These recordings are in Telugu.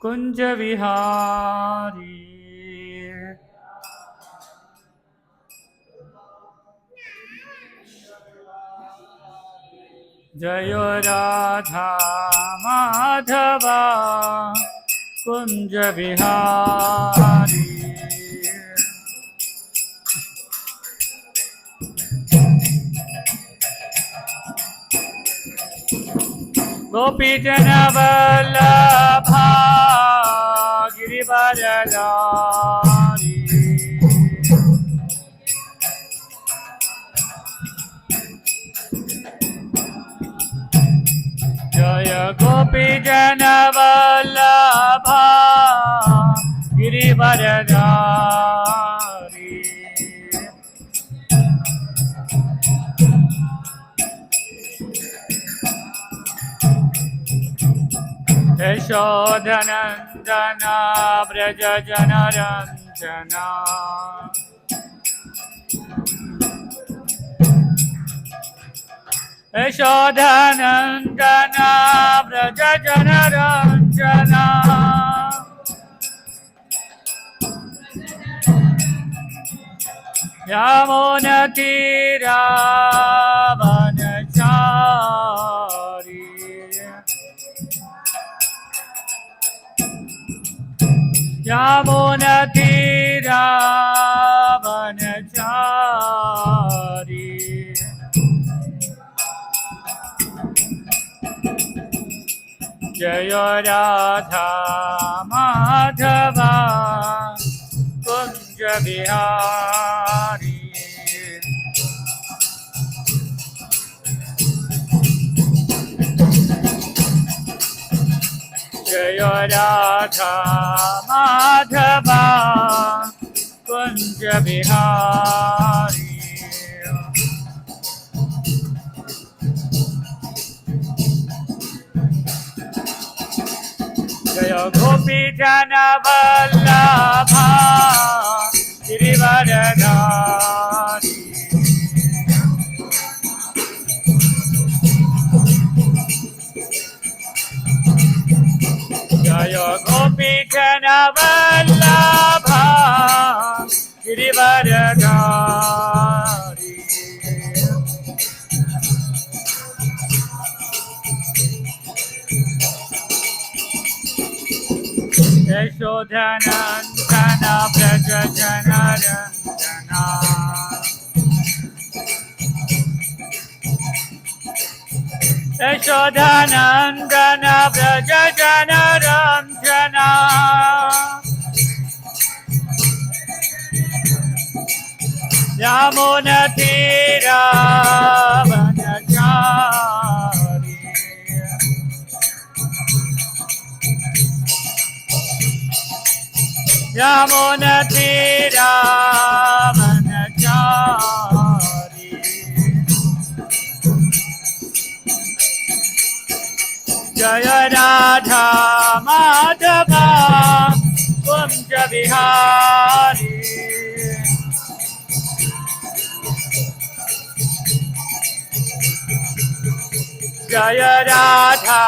कुंज विहारी जय राधा माधवा कुंज विहारी गोपी जन वल्लभा गिरिवरधारी जय गोपी जन वल्लभा गिरिवरधारी यशोधनन्दन व्रज जनरञ्जना यशोधनन्दन व्रज जनरञ्जना यमुनतीरावनचारी यमुनतीरावनचारी जय राधा माधवा कुंज विहारी जय राधा माधवा कुंज विहारी जय गोपी जन वल्लभा गिरिवरधारी जय गोपी जन वल्लभा गिरिवरधारी यशोधनन्दन व्रज जनरञ्जना यशोधनन्दन व्रज जनरञ्जना यमुनतीरावनचारी यमुनतीरावनचारी जय राधा माधवा कुंज विहारी जय राधा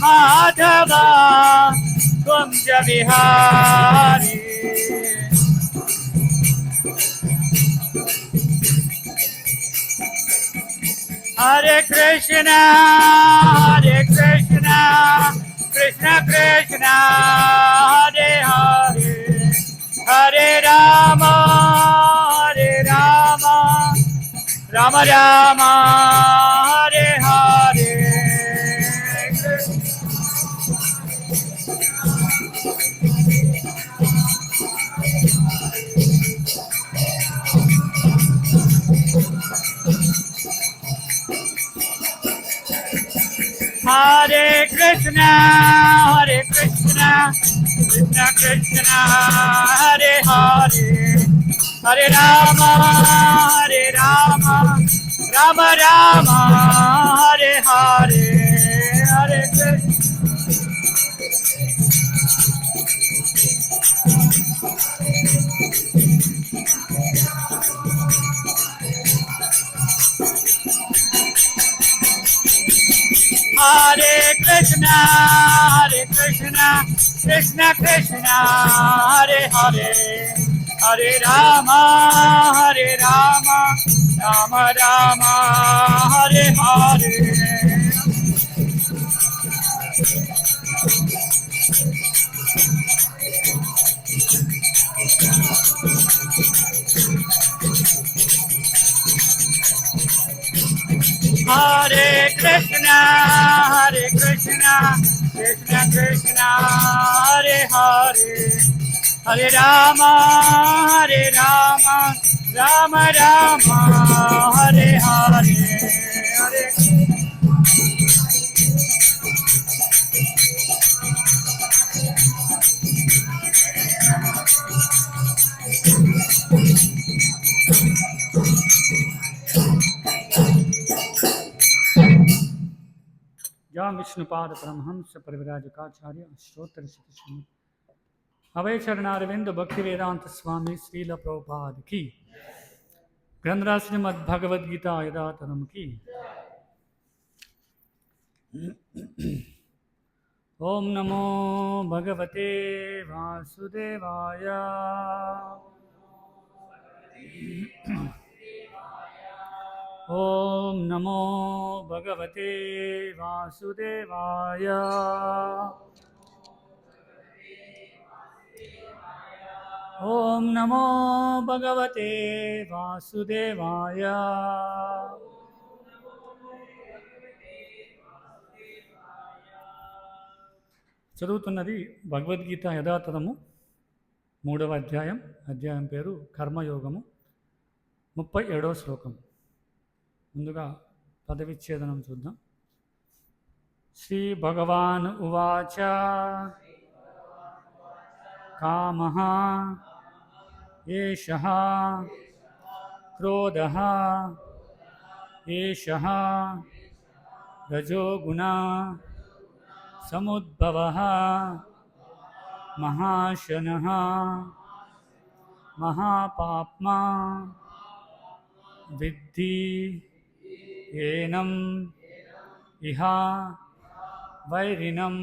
माधवा कुंज विहारी हरे Krishna Krishna Krishna Hare Hare Hare Ram Ram Ram Hare Hare Hare Krishna Krishna Krishna Hare Hare Hare Ram Ram Ram Hare Hare Hare Krishna Hare Krishna Krishna Krishna Hare Hare Hare Rama Rama Rama Hare Hare Hare Krishna Krishna Krishna Hare Hare Hare Rama Rama Rama Hare Hare Hare जहाँ विष्णुपाद परमहंस परिव्राजकाचार्य श्रोत्र श्री अभय चरणारविंद भक्ति वेदांत स्वामी श्रील प्रभुपाद की ग्रंथराज श्रीमद् भगवद गीता यदातरम की ओम नमो भगवते वासुदेवाय ओम नमो भगवते वासुदेवाय ओम नमो भगवते वासुदेवाय చదువుతున్నది భగవద్గీత యథాతథము 3వ అధ్యాయం పేరు కర్మయోగము 37వ శ్లోకం. ముందుగా పదవిచ్ఛేదనం చూద్దాం. శ్రీ భగవాన్ ఉవాచ కామః ఏషః క్రోధః ఏషః రజోగుణः సముద్భవః మహాశనః మహాపాప్మా విద్ధి ఏనం ఇహ వైరిణం.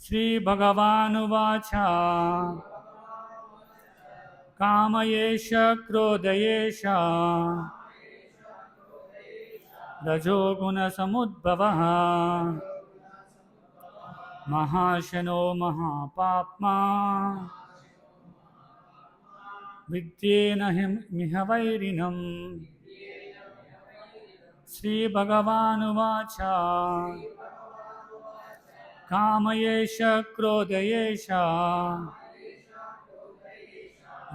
శ్రీ భగవానువాచ కామయేష క్రోధయేష రజోగుణసముద్భవః మహాశనో మహాపాప్మా విద్యేన మిహ వైరిణం. శ్రీ భగవానువాచ కామయేష క్రోధయేష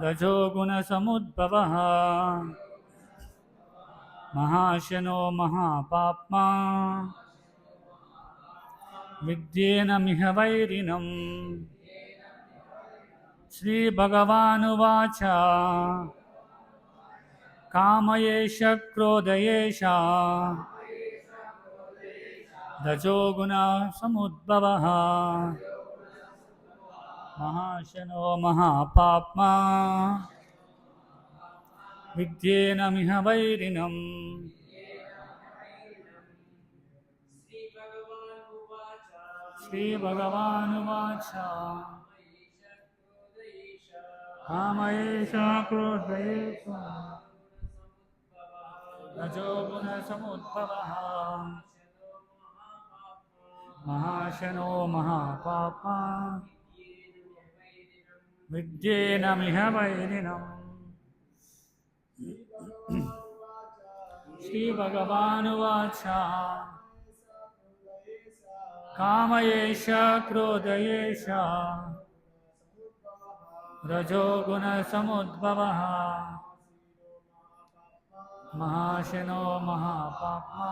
రజోగుణసముద్భవః మహాశనో మహాపాప్మా విద్యేన మిహ వైరిణం. శ్రీ భగవానువాచ కామయేష క్రోధయేష రజోగుణసముద్భవః మహాశనో మహాపాప్మా విద్యేన మిహ వైరిణం. శ్రీ భగవానువాచ కామయేష క్రోధయేష రజోగుణసముద్భవః మహాశనో మహాపాప్మా విద్యేన మిహ వైరిణం. శ్రీ భగవానువాచ కామయేష క్రోధయేష రజోగుణసముద్భవః మహాశనో మహాపాప్మా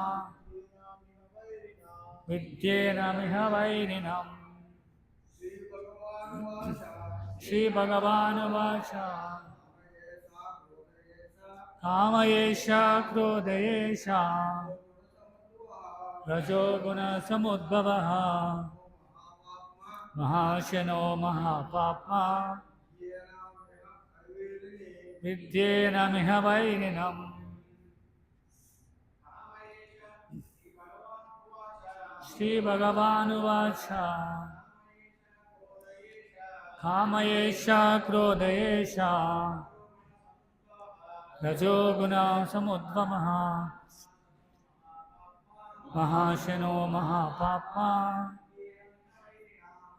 విద్యేన మిహ వైరిణం. శ్రీ భగవానువాచ కామయేష క్రోధయేష రజోగుణసముద్భవః మహాశనో మహాపాప్మా విద్యేన మిహ వైరిణం. శ్రీ భగవానువాచ కామయేష క్రోధయేష రజోగుణ సముద్భవః మహాశనో మహాపాప్మా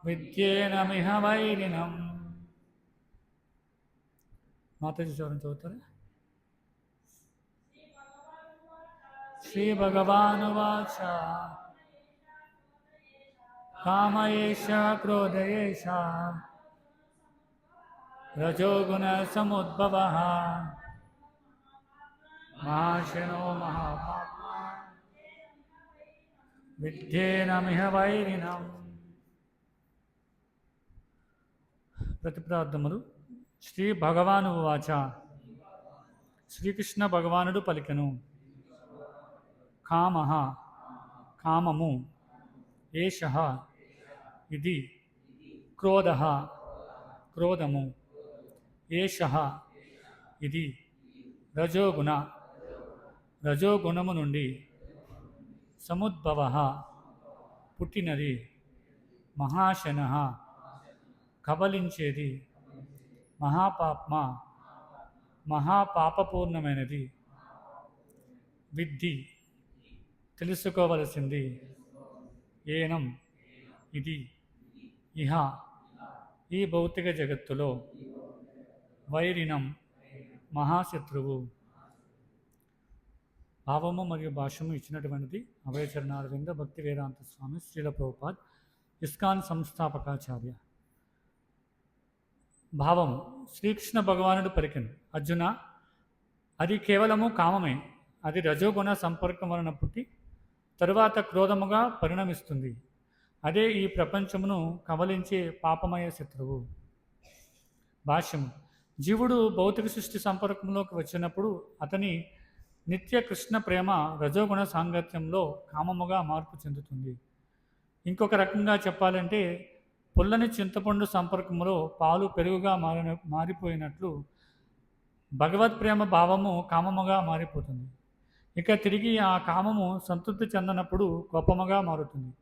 విద్యేనమిహ వైరిణం. మాతాజీ చౌరం చదువుతారా? శ్రీ భగవానువాచ కామయేష క్రోధయేష రజోగుణ సముద్భవః మహాశనో మహాపాప్మా విద్యేనమిహ వైరిణం. ప్రతిప్రార్థములు. శ్రీ భగవాను వాచ, శ్రీకృష్ణ భగవానుడు పలికెను. కామ కామము, ఏష ఇది, క్రోధ క్రోధము, ఏష ఇది, రజోగుణ రజోగుణము నుండి, సముద్భవ పుట్టినది, మహాశన కబలించేది, మహాపాప్మ మహాపాపపూర్ణమైనది, విద్ధి తెలుసుకోవలసింది, ఏనం ఇది, ఇహ ఈ భౌతిక జగత్తులో, వైరిణం మహాశత్రువు. భావము మరియు భాష్యము ఇచ్చినటువంటిది అభయచరణారవింద భక్తి వేదాంత స్వామి శ్రీల ప్రభుపాద్ ఇస్కాన్ సంస్థాపకాచార్య. భావము. శ్రీకృష్ణ భగవానుడు పలికెను, అర్జున, అది కేవలము కామమే. అది రజోగుణ సంపర్కం వలన పుట్టి తరువాత క్రోధముగా పరిణమిస్తుంది. అదే ఈ ప్రపంచమును కబలించే పాపమయ శత్రువు. భాష్యము. జీవుడు భౌతిక సృష్టి సంపర్కంలోకి వచ్చినప్పుడు అతని నిత్య కృష్ణ ప్రేమ రజోగుణ సాంగత్యంలో కామముగా మార్పు చెందుతుంది. ఇంకొక రకంగా చెప్పాలంటే పుల్లని చింతపండు సంపర్కంలో పాలు పెరుగుగా మారిపోయినట్లు భగవత్ ప్రేమ భావము కామముగా మారిపోతుంది. ఇక తిరిగి ఆ కామము సంతృప్తి చెందనప్పుడు కోపముగా మారుతుంది.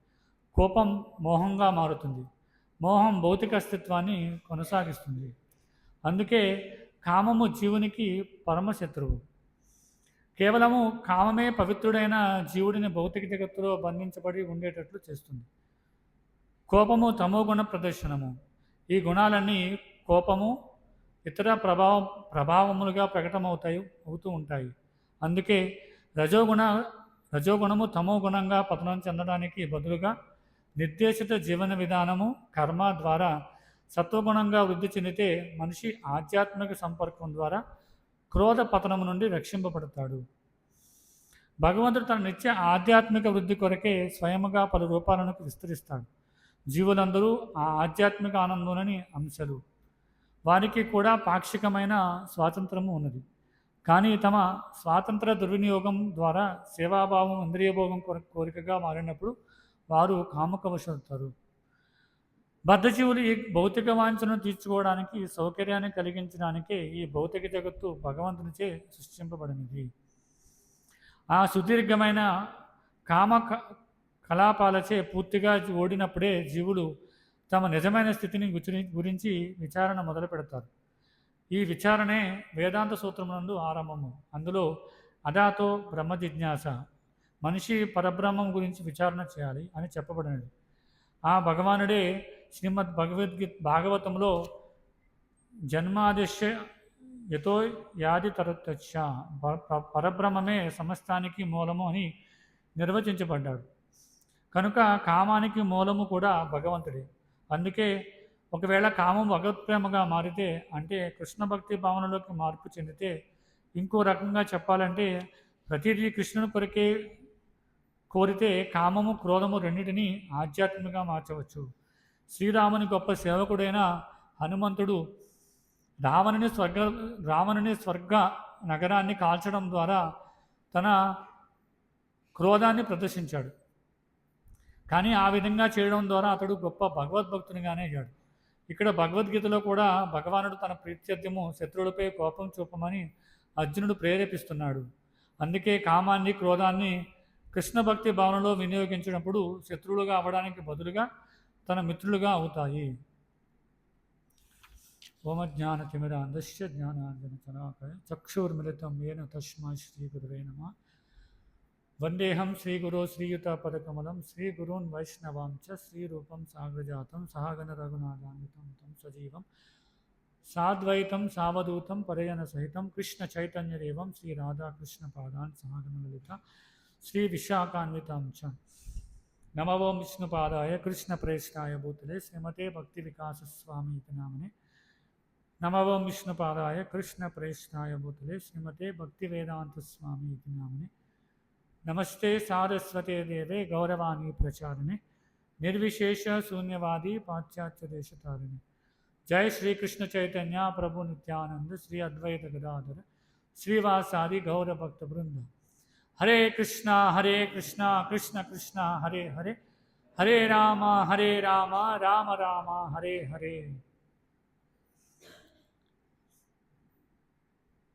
కోపం మోహంగా మారుతుంది. మోహం భౌతిక అస్తిత్వాన్ని కొనసాగిస్తుంది. అందుకే కామము జీవునికి పరమశత్రువు. కేవలము కామమే పవిత్రుడైన జీవుడిని భౌతిక జగత్తులో బంధించబడి ఉండేటట్లు చేస్తుంది. కోపము తమోగుణ ప్రదర్శనము. ఈ గుణాలన్నీ కోపము ఇతర ప్రభావములుగా అవుతూ ఉంటాయి. అందుకే రజోగుణము తమో గుణంగా పతనం చెందడానికి బదులుగా నిర్దేశిత జీవన విధానము కర్మ ద్వారా సత్వగుణంగా వృద్ధి చెందితే మనిషి ఆధ్యాత్మిక సంపర్కం ద్వారా క్రోధ పతనము నుండి రక్షింపబడతాడు. భగవంతుడు తన నిత్య ఆధ్యాత్మిక వృద్ధి కొరకే స్వయముగా పలు రూపాలను విస్తరిస్తాడు. జీవులందరూ ఆ ఆధ్యాత్మిక ఆనందంలోని అంశాలు. వారికి కూడా పాక్షికమైన స్వాతంత్రము ఉన్నది. కానీ తమ స్వాతంత్ర దుర్వినియోగం ద్వారా సేవాభావం ఇంద్రియభోగం కోరికగా మారినప్పుడు వారు కాముకవశవుతారు. బద్ధజీవులు ఈ భౌతిక వాంఛను తీర్చుకోవడానికి సౌకర్యాన్ని కలిగించడానికే ఈ భౌతిక జగత్తు భగవంతునిచే సృష్టింపబడినది. ఆ సుదీర్ఘమైన కామ కలాపాలచే పూర్తిగా ఓడినప్పుడే జీవులు తమ నిజమైన స్థితిని గురించి విచారణ మొదలు పెడతారు. ఈ విచారణే వేదాంత సూత్రమునందు ఆరంభము. అందులో అదాతో బ్రహ్మ జిజ్ఞాస, మనిషి పరబ్రహ్మం గురించి విచారణ చేయాలి అని చెప్పబడినది. ఆ భగవానుడే శ్రీమద్ భాగవతంలో జన్మాదిశ్య యతో యాది తరతచ్చ, పరబ్రహ్మమే సమస్తానికి మూలము అని నిర్వచించబడ్డాడు. కనుక కామానికి మూలము కూడా భగవంతుడే. అందుకే ఒకవేళ కామం భగవత్ప్రేమగా మారితే, అంటే కృష్ణ భక్తి భావనలోకి మార్పు చెందితే, ఇంకో రకంగా చెప్పాలంటే ప్రతిదీ కృష్ణుని కొరకే కోరితే కామము క్రోధము రెండింటినీ ఆధ్యాత్మికంగా మార్చవచ్చు. శ్రీరాముని గొప్ప సేవకుడైన హనుమంతుడు రావణుని స్వర్గ నగరాన్ని కాల్చడం ద్వారా తన క్రోధాన్ని ప్రదర్శించాడు. కానీ ఆ విధంగా చేయడం ద్వారా అతడు గొప్ప భగవద్భక్తునిగానే అయ్యాడు. ఇక్కడ భగవద్గీతలో కూడా భగవానుడు తన ప్రీత్యర్థ్యము శత్రువులపై కోపం చూపమని అర్జునుడు ప్రేరేపిస్తున్నాడు. అందుకే కామాన్ని క్రోధాన్ని కృష్ణ భక్తి భావనలో వినియోగించినప్పుడు శత్రువులుగా అవ్వడానికి బదులుగా తన మిత్రులుగా అవుతాయి. ఓమజ్ఞానతిమిరాంధస్య జ్ఞానాంజనశలాకయ చక్షుర్మిలితం येन తస్మై శ్రీగురువే నమః. వందేహం శ్రీగురో శ్రీయుతపదకమలం శ్రీగురూన్ వైష్ణవాం చ శ్రీరూపం సాగ్రజాతం సహగణ రఘునాథాన్వితం తం సజీవం సాద్వైతం సావధూతం పరయన సహితం కృష్ణ చైతన్యదేవం శ్రీ రాధాకృష్ణ పాదాన్ సహగణ లలిత శ్రీ విశాఖాన్వితం చ. నమో ఓం విష్ణుపాదాయ కృష్ణ ప్రేష్టాయ భూతలే శ్రీమతే భక్తి వికాస స్వామి ఇతి నామనే. నమో ఓం విష్ణుపాదాయ కృష్ణ ప్రేష్టాయ భూతలే శ్రీమతే భక్తి వేదాంత స్వామి ఇతి నామనే. నమస్తే సారస్వతే దేవే గౌరవాణి ప్రచారిణే నిర్విశేష శూన్యవాది పాశ్చాత్య దేశతారిణి. జై శ్రీకృష్ణ చైతన్య ప్రభు నిత్యానంద శ్రీ అద్వైత గదాధర శ్రీవాసాది గౌర భక్త బృంద. హరే కృష్ణ కృష్ణ కృష్ణ హరే హరే హరే రామ రామ రామ హరే హరే.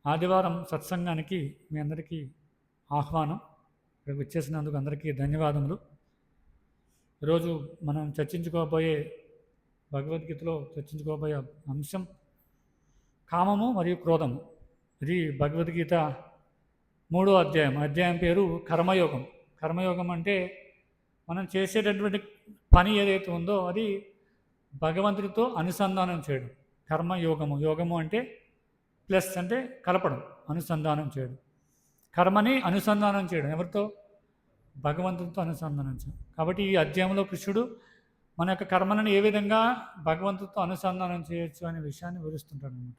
ఆదివారం సత్సంగానికి మీ అందరికీ ఆహ్వానం. ఇక్కడికి వచ్చేసినందుకు అందరికీ ధన్యవాదములు. ఈరోజు మనం చర్చించుకోబోయే భగవద్గీతలో చర్చించుకోబోయే అంశం కామము మరియు క్రోధము. ఇది భగవద్గీత 3వ అధ్యాయం. అధ్యాయం పేరు కర్మయోగం. కర్మయోగం అంటే మనం చేసేటటువంటి పని ఏదైతే ఉందో అది భగవంతుడితో అనుసంధానం చేయడం. కర్మయోగము. యోగము అంటే ప్లస్ అంటే కలపడం, అనుసంధానం చేయడం. కర్మని అనుసంధానం చేయడం ఎవరితో? భగవంతుడితో అనుసంధానం చేయడం. కాబట్టి ఈ అధ్యాయంలో కృష్ణుడు మన యొక్క కర్మలను ఏ విధంగా భగవంతుడితో అనుసంధానం చేయొచ్చు అనే విషయాన్ని వివరిస్తుంటాడు అన్నమాట.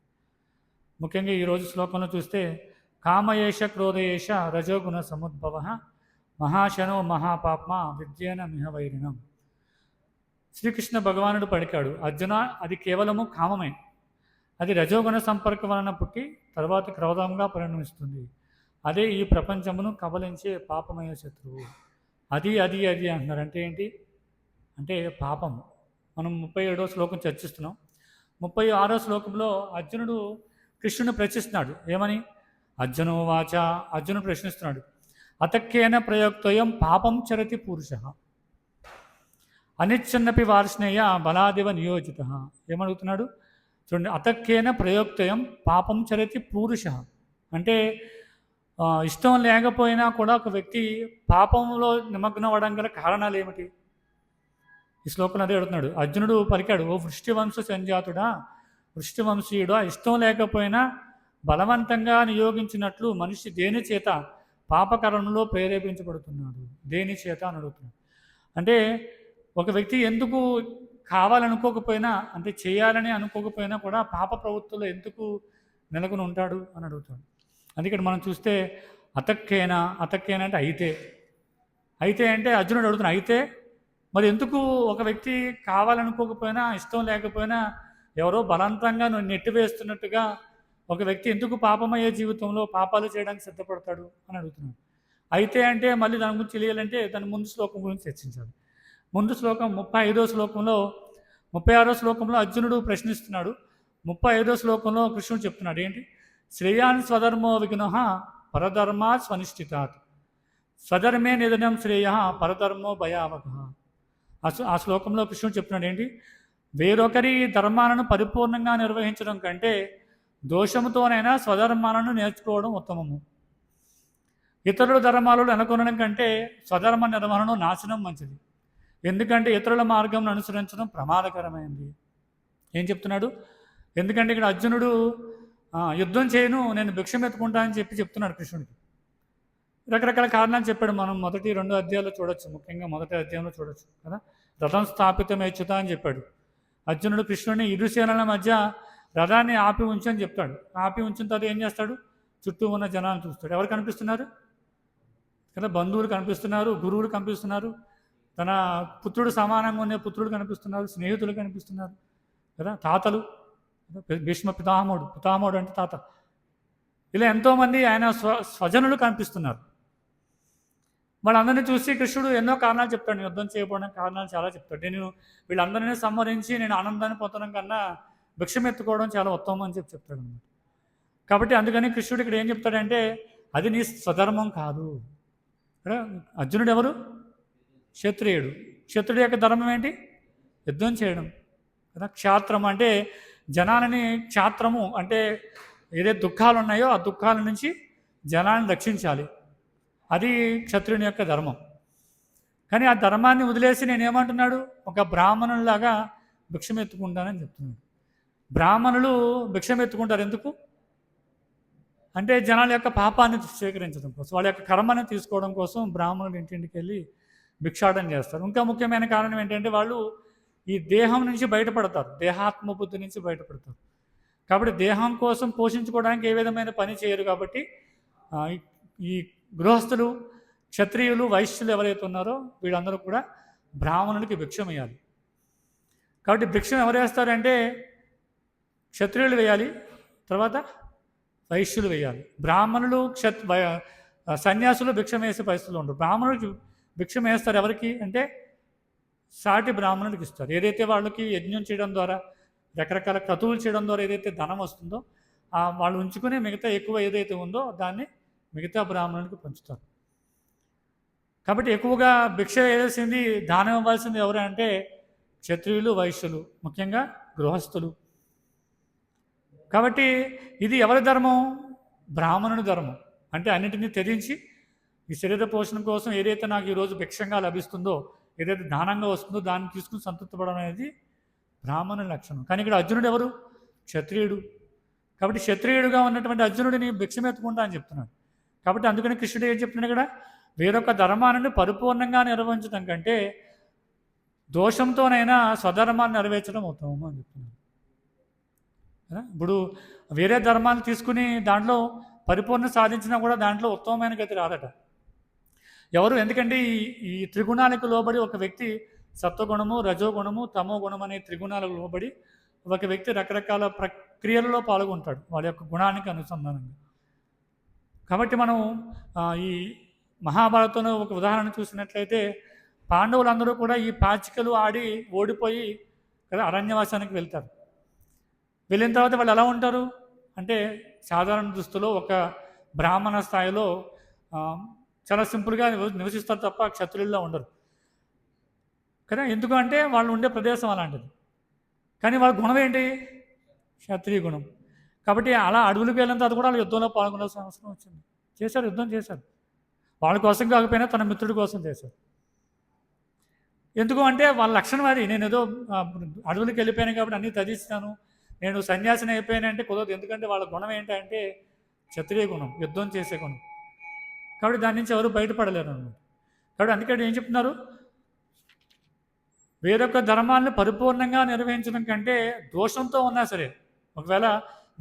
ముఖ్యంగా ఈరోజు శ్లోకంలో చూస్తే కామయేష క్రోధయేష రజోగుణ సముద్భవ మహాశనో మహాపాప్మ విద్యేన మిహ వైరిణం. శ్రీకృష్ణ భగవానుడు పలికాడు, అర్జున అది కేవలము కామమే. అది రజోగుణ సంపర్కం వలన పుట్టి తర్వాత క్రోధంగా పరిణమిస్తుంది. అదే ఈ ప్రపంచమును కబలించే పాపమయ శత్రువు. అది అంటున్నారు. అంటే ఏంటి అంటే పాపము. మనం 37వ శ్లోకం చర్చిస్తున్నాం. 36వ శ్లోకంలో అర్జునుడు కృష్ణుని ప్రశ్నిస్తున్నాడు. ఏమని? అర్జునో వాచ. అర్జునుడు ప్రశ్నిస్తున్నాడు, అతక్కేన ప్రయోక్తోయం పాపం చరతి పురుష అనిచ్చన్నపి వార్ష్ణేయ బలాదివ నియోజిత. ఏమడుగుతున్నాడు చూడండి. అతక్కేన ప్రయోక్తోయం పాపం చరతి పురుష అంటే ఇష్టం లేకపోయినా కూడా ఒక వ్యక్తి పాపంలో నిమగ్నం అవ్వడం గల కారణాలు ఏమిటి? ఈ శ్లోకంలో అదే అడుగుతున్నాడు. అర్జునుడు పలికాడు, ఓ వృష్టివంశ సంజాతుడా, వృష్టివంశీయుడా, ఇష్టం లేకపోయినా బలవంతంగా నియోగించినట్లు మనిషి దేని చేత పాపకరణంలో ప్రేరేపించబడుతున్నాడు? దేని చేత అని అడుగుతున్నాడు. అంటే ఒక వ్యక్తి ఎందుకు కావాలనుకోకపోయినా, అంటే చేయాలని అనుకోకపోయినా కూడా పాప ప్రవృత్తుల్లో ఎందుకు నెలకొని ఉంటాడు అని అడుగుతాడు. అందుకని మనం చూస్తే అతక్కేనా అంటే అయితే అంటే అర్జునుడు అడుగుతున్నాడు, అయితే మరి ఎందుకు ఒక వ్యక్తి కావాలనుకోకపోయినా, ఇష్టం లేకపోయినా, ఎవరో బలవంతంగా నెట్టివేస్తున్నట్టుగా ఒక వ్యక్తి ఎందుకు పాపమయ్యే జీవితంలో పాపాలు చేయడానికి సిద్ధపడతాడు అని అడుగుతున్నాడు. అయితే అంటే మళ్ళీ దాని గురించి తెలియాలంటే దాని ముందు శ్లోకం గురించి చర్చించాలి. ముందు శ్లోకం 35వ శ్లోకంలో 36వ శ్లోకంలో అర్జునుడు ప్రశ్నిస్తున్నాడు. 35వ శ్లోకంలో కృష్ణుడు చెప్తున్నాడు ఏంటి? శ్రేయాన్ స్వధర్మో విఘ్నః పరధర్మాత్ స్వనిష్ఠితాత్ స్వధర్మే నిధనం శ్రేయ పరధర్మో భయావహః. ఆ శ్లోకంలో కృష్ణుడు చెప్తున్నాడు ఏంటి? వేరొకరి ధర్మాలను పరిపూర్ణంగా నిర్వహించడం కంటే దోషముతోనైనా స్వధర్మాలను నేర్చుకోవడం ఉత్తమము. ఇతరుల ధర్మాలను అనుకొనడం కంటే స్వధర్మ నిర్వహణ నాశనం మంచిది. ఎందుకంటే ఇతరుల మార్గం అనుసరించడం ప్రమాదకరమైంది. ఏం చెప్తున్నాడు? ఎందుకంటే ఇక్కడ అర్జునుడు యుద్ధం చేయను, నేను భిక్షం ఎత్తుకుంటా అని చెప్తున్నాడు కృష్ణుడికి. రకరకాల కారణాలు చెప్పాడు. మనం 1-2 అధ్యాయాలు చూడొచ్చు. ముఖ్యంగా 1వ అధ్యాయంలో చూడొచ్చు కదా. రథం స్థాపితమేచ్యుత అని చెప్పాడు. అర్జునుడు కృష్ణుడిని ఇరుసేనల మధ్య రథాన్ని ఆపి ఉంచని చెప్తాడు. ఆపి ఉంచిన తర్వాత ఏం చేస్తాడు? చుట్టూ ఉన్న జనాలను చూస్తాడు. ఎవరు కనిపిస్తున్నారు కదా? బంధువులు కనిపిస్తున్నారు, గురువులు కనిపిస్తున్నారు, తన పుత్రుడు సమానంగా ఉండే పుత్రుడు కనిపిస్తున్నారు, స్నేహితులు కనిపిస్తున్నారు కదా, తాతలు, భీష్మ పితామహుడు అంటే తాత. ఇలా ఎంతోమంది ఆయన స్వజనులు కనిపిస్తున్నారు. వాళ్ళందరినీ చూసి కృష్ణుడు ఎన్నో కారణాలు చెప్తాడు. యుద్ధం చేయబోవడానికి కారణాలు చాలా చెప్తాడు. నేను వీళ్ళందరినీ సంహరించి నేను ఆనందాన్ని పొందడం కన్నా భిక్షం ఎత్తుకోవడం చాలా ఉత్తమం అని చెప్తాడు అన్నమాట. కాబట్టి అందుకని కృష్ణుడు ఇక్కడ ఏం చెప్తాడంటే అది నీ స్వధర్మం కాదు. అర్జునుడు ఎవరు? క్షత్రియుడు. క్షత్రుడి యొక్క ధర్మం ఏంటి? యుద్ధం చేయడం కదా. క్షాత్రం అంటే జనాలని క్షాత్రము అంటే ఏదైతే దుఃఖాలు ఉన్నాయో ఆ దుఃఖాల నుంచి జనాన్ని రక్షించాలి. అది క్షత్రియుని యొక్క ధర్మం. కానీ ఆ ధర్మాన్ని వదిలేసి నేనేమంటున్నాడు, ఒక బ్రాహ్మణులాగా భిక్షమెత్తుకుంటానని చెప్తున్నాడు. బ్రాహ్మణులు భిక్షమెత్తుకుంటారు ఎందుకు అంటే జనాల యొక్క పాపాన్ని స్వీకరించడం కోసం, వాళ్ళ యొక్క కర్మని తీసుకోవడం కోసం బ్రాహ్మణులు ఇంటింటికి వెళ్ళి భిక్షాటన చేస్తారు. ఇంకా ముఖ్యమైన కారణం ఏంటంటే వాళ్ళు ఈ దేహం నుంచి బయటపడతారు, దేహాత్మ బుద్ధి నుంచి బయటపడతారు. కాబట్టి దేహం కోసం పోషించుకోవడానికి ఏ విధమైన పని చేయరు. కాబట్టి ఈ గృహస్థులు, క్షత్రియులు, వైశ్యులు ఎవరైతే ఉన్నారో వీళ్ళందరూ కూడా బ్రాహ్మణులకి భిక్షం వేయాలి. కాబట్టి భిక్షం ఎవరు వేస్తారంటే క్షత్రియులు వేయాలి, తర్వాత వైశ్యులు వేయాలి. బ్రాహ్మణులు సన్యాసులు భిక్షం వేసే పరిస్థితులు ఉండరు. బ్రాహ్మణులకి భిక్షం వేస్తారు ఎవరికి అంటే సాటి బ్రాహ్మణులకి ఇస్తారు. ఏదైతే వాళ్ళకి యజ్ఞం చేయడం ద్వారా, రకరకాల క్రతువులు చేయడం ద్వారా ఏదైతే ధనం వస్తుందో వాళ్ళు ఉంచుకుని మిగతా ఎక్కువ ఏదైతే ఉందో దాన్ని మిగతా బ్రాహ్మణులకు పంచుతారు. కాబట్టి ఎక్కువగా భిక్ష వేయాల్సింది, దానం ఇవ్వాల్సింది ఎవరు అంటే క్షత్రియులు, వైశ్యులు, ముఖ్యంగా గృహస్థులు. కాబట్టి ఇది ఎవరి ధర్మం? బ్రాహ్మణుని ధర్మం. అంటే అన్నింటినీ త్యజించి ఈ శరీర పోషణ కోసం ఏదైతే నాకు ఈరోజు భిక్షంగా లభిస్తుందో, ఏదైతే దానంగా వస్తుందో దాన్ని తీసుకుని సంతృప్తిపడడం అనేది బ్రాహ్మణుని లక్షణం. కానీ ఇక్కడ అర్జునుడు ఎవరు? క్షత్రియుడు. కాబట్టి క్షత్రియుడుగా ఉన్నటువంటి అర్జునుడిని భిక్షమెత్తుకుంటా అని చెప్తున్నాడు. కాబట్టి అందుకని కృష్ణుడు ఏం చెప్తున్నాడు ఇక్కడ, వేరొక ధర్మాన్ని పరిపూర్ణంగా నిర్వహించడం కంటే దోషంతోనైనా స్వధర్మాన్ని నెరవేర్చడం ఉత్తమం అని చెప్తున్నాడు. ఇప్పుడు వేరే ధర్మాన్ని తీసుకుని దాంట్లో పరిపూర్ణ సాధించినా కూడా దాంట్లో ఉత్తమమైన గతి రాదట. ఎవరు? ఎందుకంటే ఈ త్రిగుణాలకు లోబడి ఒక వ్యక్తి సత్వగుణము, రజోగుణము, తమో గుణం అనే త్రిగుణాలకు లోబడి ఒక వ్యక్తి రకరకాల ప్రక్రియలలో పాల్గొంటాడు వాళ్ళ యొక్క గుణానికి అనుసంధానంగా. కాబట్టి మనం ఈ మహాభారతంలో ఒక ఉదాహరణ చూసినట్లయితే పాండవులందరూ కూడా ఈ పాచికలు ఆడి ఓడిపోయి కదా అరణ్యవాసానికి వెళ్తారు. వెళ్ళిన తర్వాత వాళ్ళు ఎలా ఉంటారు అంటే సాధారణ దుస్తులో ఒక బ్రాహ్మణ స్థాయిలో చాలా సింపుల్గా నివసిస్తారు తప్ప క్షత్రియుల్లో ఉండరు కదా. ఎందుకు అంటే వాళ్ళు ఉండే ప్రదేశం అలాంటిది. కానీ వాళ్ళ గుణం ఏంటి? క్షత్రియ గుణం. కాబట్టి అలా అడవులకు వెళ్ళిన తర్వాత కూడా వాళ్ళు యుద్ధంలో పాల్గొనాల్సిన అవసరం వచ్చింది. చేశారు, యుద్ధం చేశారు. వాళ్ళ కోసం కాకపోయినా తన మిత్రుడి కోసం చేశారు. ఎందుకు అంటే వాళ్ళ లక్షణం అది. నేను ఏదో అడవులకు వెళ్ళిపోయాను కాబట్టి అన్నీ త్యజిస్తాను, నేను సన్యాసిని అయిపోయానంటే కుదరదు. ఎందుకంటే వాళ్ళ గుణం ఏంటంటే క్షత్రియ గుణం, యుద్ధం చేసే గుణం. కాబట్టి దాని నుంచి ఎవరు బయటపడలేరు అన్నమాట. కాబట్టి అందుకని ఏం చెప్తున్నారు, వేరొక ధర్మాన్ని పరిపూర్ణంగా నిర్వహించడం కంటే దోషంతో ఉన్నా సరే, ఒకవేళ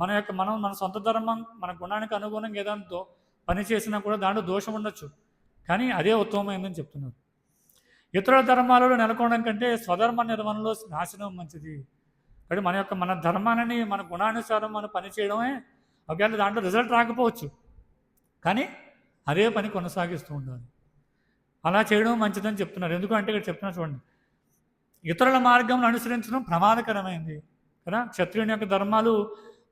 మన సొంత ధర్మం మన గుణానికి అనుగుణంగా ఏదాంతో పని చేసినా కూడా దాంట్లో దోషం ఉండొచ్చు, కానీ అదే ఉత్తమమైందని చెప్తున్నారు. ఇతర ధర్మాలలో నెలకొనడం కంటే స్వధర్మ నిర్వహణలో నాశనం మంచిది. కాబట్టి మన ధర్మాన్ని మన గుణానుసారం మనం పని చేయడమే. ఒకవేళ దాంట్లో రిజల్ట్ రాకపోవచ్చు, కానీ అదే పని కొనసాగిస్తూ ఉండాలి. అలా చేయడం మంచిదని చెప్తున్నారు. ఎందుకంటే ఇక్కడ చెప్తున్నారు చూడండి, ఇతరుల మార్గం అనుసరించడం ప్రమాదకరమైంది కదా. క్షత్రియుని యొక్క ధర్మాలు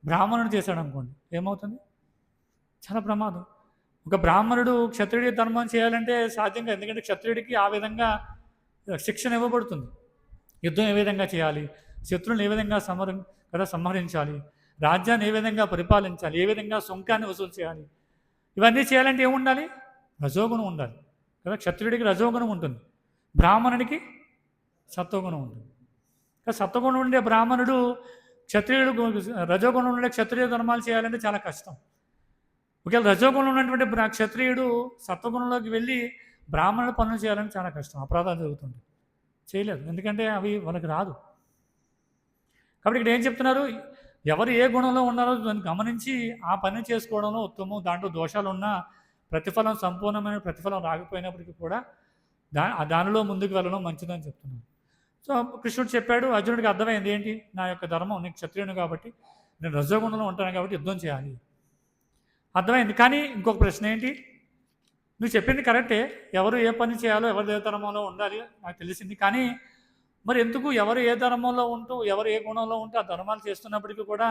బ్రాహ్మణుడు చేశాడు అనుకోండి, ఏమవుతుంది? చాలా ప్రమాదం. ఒక బ్రాహ్మణుడు క్షత్రియుడి ధర్మం చేయాలంటే సాధ్యంగా, ఎందుకంటే క్షత్రియుడికి ఆ విధంగా శిక్షణ ఇవ్వబడుతుంది. యుద్ధం ఏ విధంగా చేయాలి, శత్రువులను ఏ విధంగా సంహరించాలి, రాజ్యాన్ని ఏ విధంగా పరిపాలించాలి, ఏ విధంగా సుంకాన్ని వసూలు చేయాలి, ఇవన్నీ చేయాలంటే ఏముండాలి? రజోగుణం ఉండాలి కదా. క్షత్రియుడికి రజోగుణం ఉంటుంది, బ్రాహ్మణుడికి సత్వగుణం ఉంటుంది. సత్వగుణం ఉండే బ్రాహ్మణుడు క్షత్రియుడు, రజోగుణం ఉండే క్షత్రియ ధర్మాలు చేయాలంటే చాలా కష్టం. ఒకవేళ రజోగుణం ఉన్నటువంటి క్షత్రియుడు సత్వగుణంలోకి వెళ్ళి బ్రాహ్మణుల పనులు చేయాలని చాలా కష్టం, అపరాధాలు జరుగుతుంది, చేయలేదు. ఎందుకంటే అవి వాళ్ళకి రాదు. కాబట్టి ఇక్కడ ఏం చెప్తున్నారు, ఎవరు ఏ గుణంలో ఉన్నారో దాన్ని గమనించి ఆ పని చేసుకోవడంలో ఉత్తమం. దాంట్లో దోషాలు ఉన్నా ప్రతిఫలం, సంపూర్ణమైన ప్రతిఫలం రాకపోయినప్పటికీ కూడా దానిలో ముందుకు వెళ్ళడం మంచిదని చెప్తున్నారు. సో కృష్ణుడు చెప్పాడు, అర్జునుడికి అర్థమైంది ఏంటి, నా యొక్క ధర్మం, నేను క్షత్రియుని కాబట్టి నేను రజోగుణంలో ఉంటాను కాబట్టి యుద్ధం చేయాలి, అర్థమైంది. కానీ ఇంకొక ప్రశ్న ఏంటి, నువ్వు చెప్పింది కరెక్టే, ఎవరు ఏ పని చేయాలో ఎవరి ఏ ధర్మంలో ఉండాలి నాకు తెలిసింది. కానీ మరి ఎందుకు ఎవరు ఏ ధర్మంలో ఉంటూ ఎవరు ఏ గుణంలో ఉంటూ ఆ ధర్మాలు చేస్తున్నప్పటికీ కూడా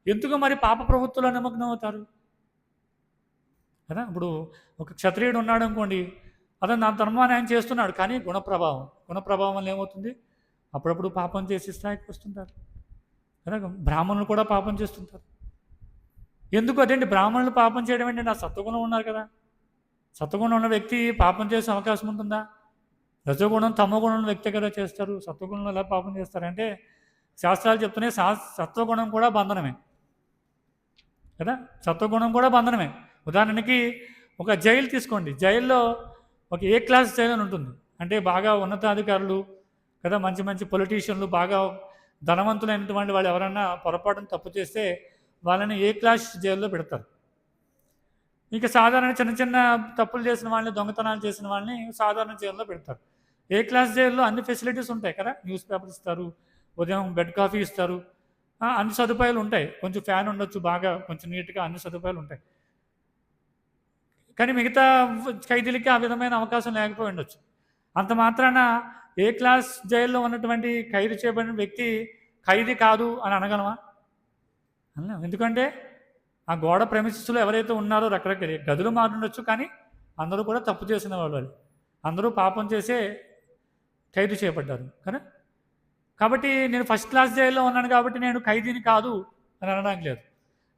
ఎందుకు మరి పాప ప్రవృత్తుల్లో నిమగ్నం అవుతారు కదా. ఇప్పుడు ఒక క్షత్రియుడు ఉన్నాడు అనుకోండి, అతను నా ధర్మాన్ని ఆయన చేస్తున్నాడు, కానీ గుణప్రభావం వల్ల ఏమవుతుంది, అప్పుడప్పుడు పాపం చేసి స్థాయికి వస్తుంటారు కదా. బ్రాహ్మణులు కూడా పాపం చేస్తుంటారు. ఎందుకు అదేంటి బ్రాహ్మణులు పాపం చేయడం ఏంటంటే, ఆ సత్వగుణం ఉన్నారు కదా. సత్వగుణం ఉన్న వ్యక్తి పాపం చేసే అవకాశం ఉంటుందా? రజోగుణం తమోగుణం ఉన్న వ్యక్తి కదా చేస్తారు. సత్వగుణంలో ఎలా పాపం చేస్తారంటే శాస్త్రాలు చెప్తున్నాయి, సత్వగుణం కూడా బంధనమే కదా. సత్వగుణం కూడా బంధనమే. ఉదాహరణకి ఒక జైలు తీసుకోండి. జైల్లో ఒక ఏ క్లాస్ జైలు అని ఉంటుంది. అంటే బాగా ఉన్నతాధికారులు కదా, మంచి మంచి పొలిటీషియన్లు, బాగా ధనవంతులైనటువంటి వాళ్ళు ఎవరైనా పొరపాటున తప్పు చేస్తే వాళ్ళని ఏ క్లాస్ జైల్లో పెడతారు. ఇక సాధారణ చిన్న చిన్న తప్పులు చేసిన వాళ్ళని, దొంగతనాలు చేసిన వాళ్ళని సాధారణ జైల్లో పెడతారు. ఏ క్లాస్ జైల్లో అన్ని ఫెసిలిటీస్ ఉంటాయి కదా. న్యూస్ పేపర్ ఇస్తారు, ఉదయం బెడ్ కాఫీ ఇస్తారు, అన్ని సదుపాయాలు ఉంటాయి. కొంచెం ఫ్యాన్ ఉండొచ్చు, బాగా కొంచెం నీట్గా అన్ని సదుపాయాలు ఉంటాయి. కానీ మిగతా ఖైదీలకి ఆ విధమైన అవకాశం లేకపోయి ఉండొచ్చు. అంత మాత్రాన ఏ క్లాస్ జైల్లో ఉన్నటువంటి ఖైదు చేయబడిన వ్యక్తి ఖైదీ కాదు అని అనగలమా? అనలేం. ఎందుకంటే ఆ గోడ ప్రెమిసెస్లో ఎవరైతే ఉన్నారో రకరకాల గదులు మారుండొచ్చు, కానీ అందరూ కూడా తప్పు చేసిన వాళ్ళు, అందరూ పాపం చేసే ఖైదు చేయబడ్డారు కదా. కాబట్టి నేను ఫస్ట్ క్లాస్ జైల్లో ఉన్నాను కాబట్టి నేను ఖైదీని కాదు అని అనడానికి లేదు.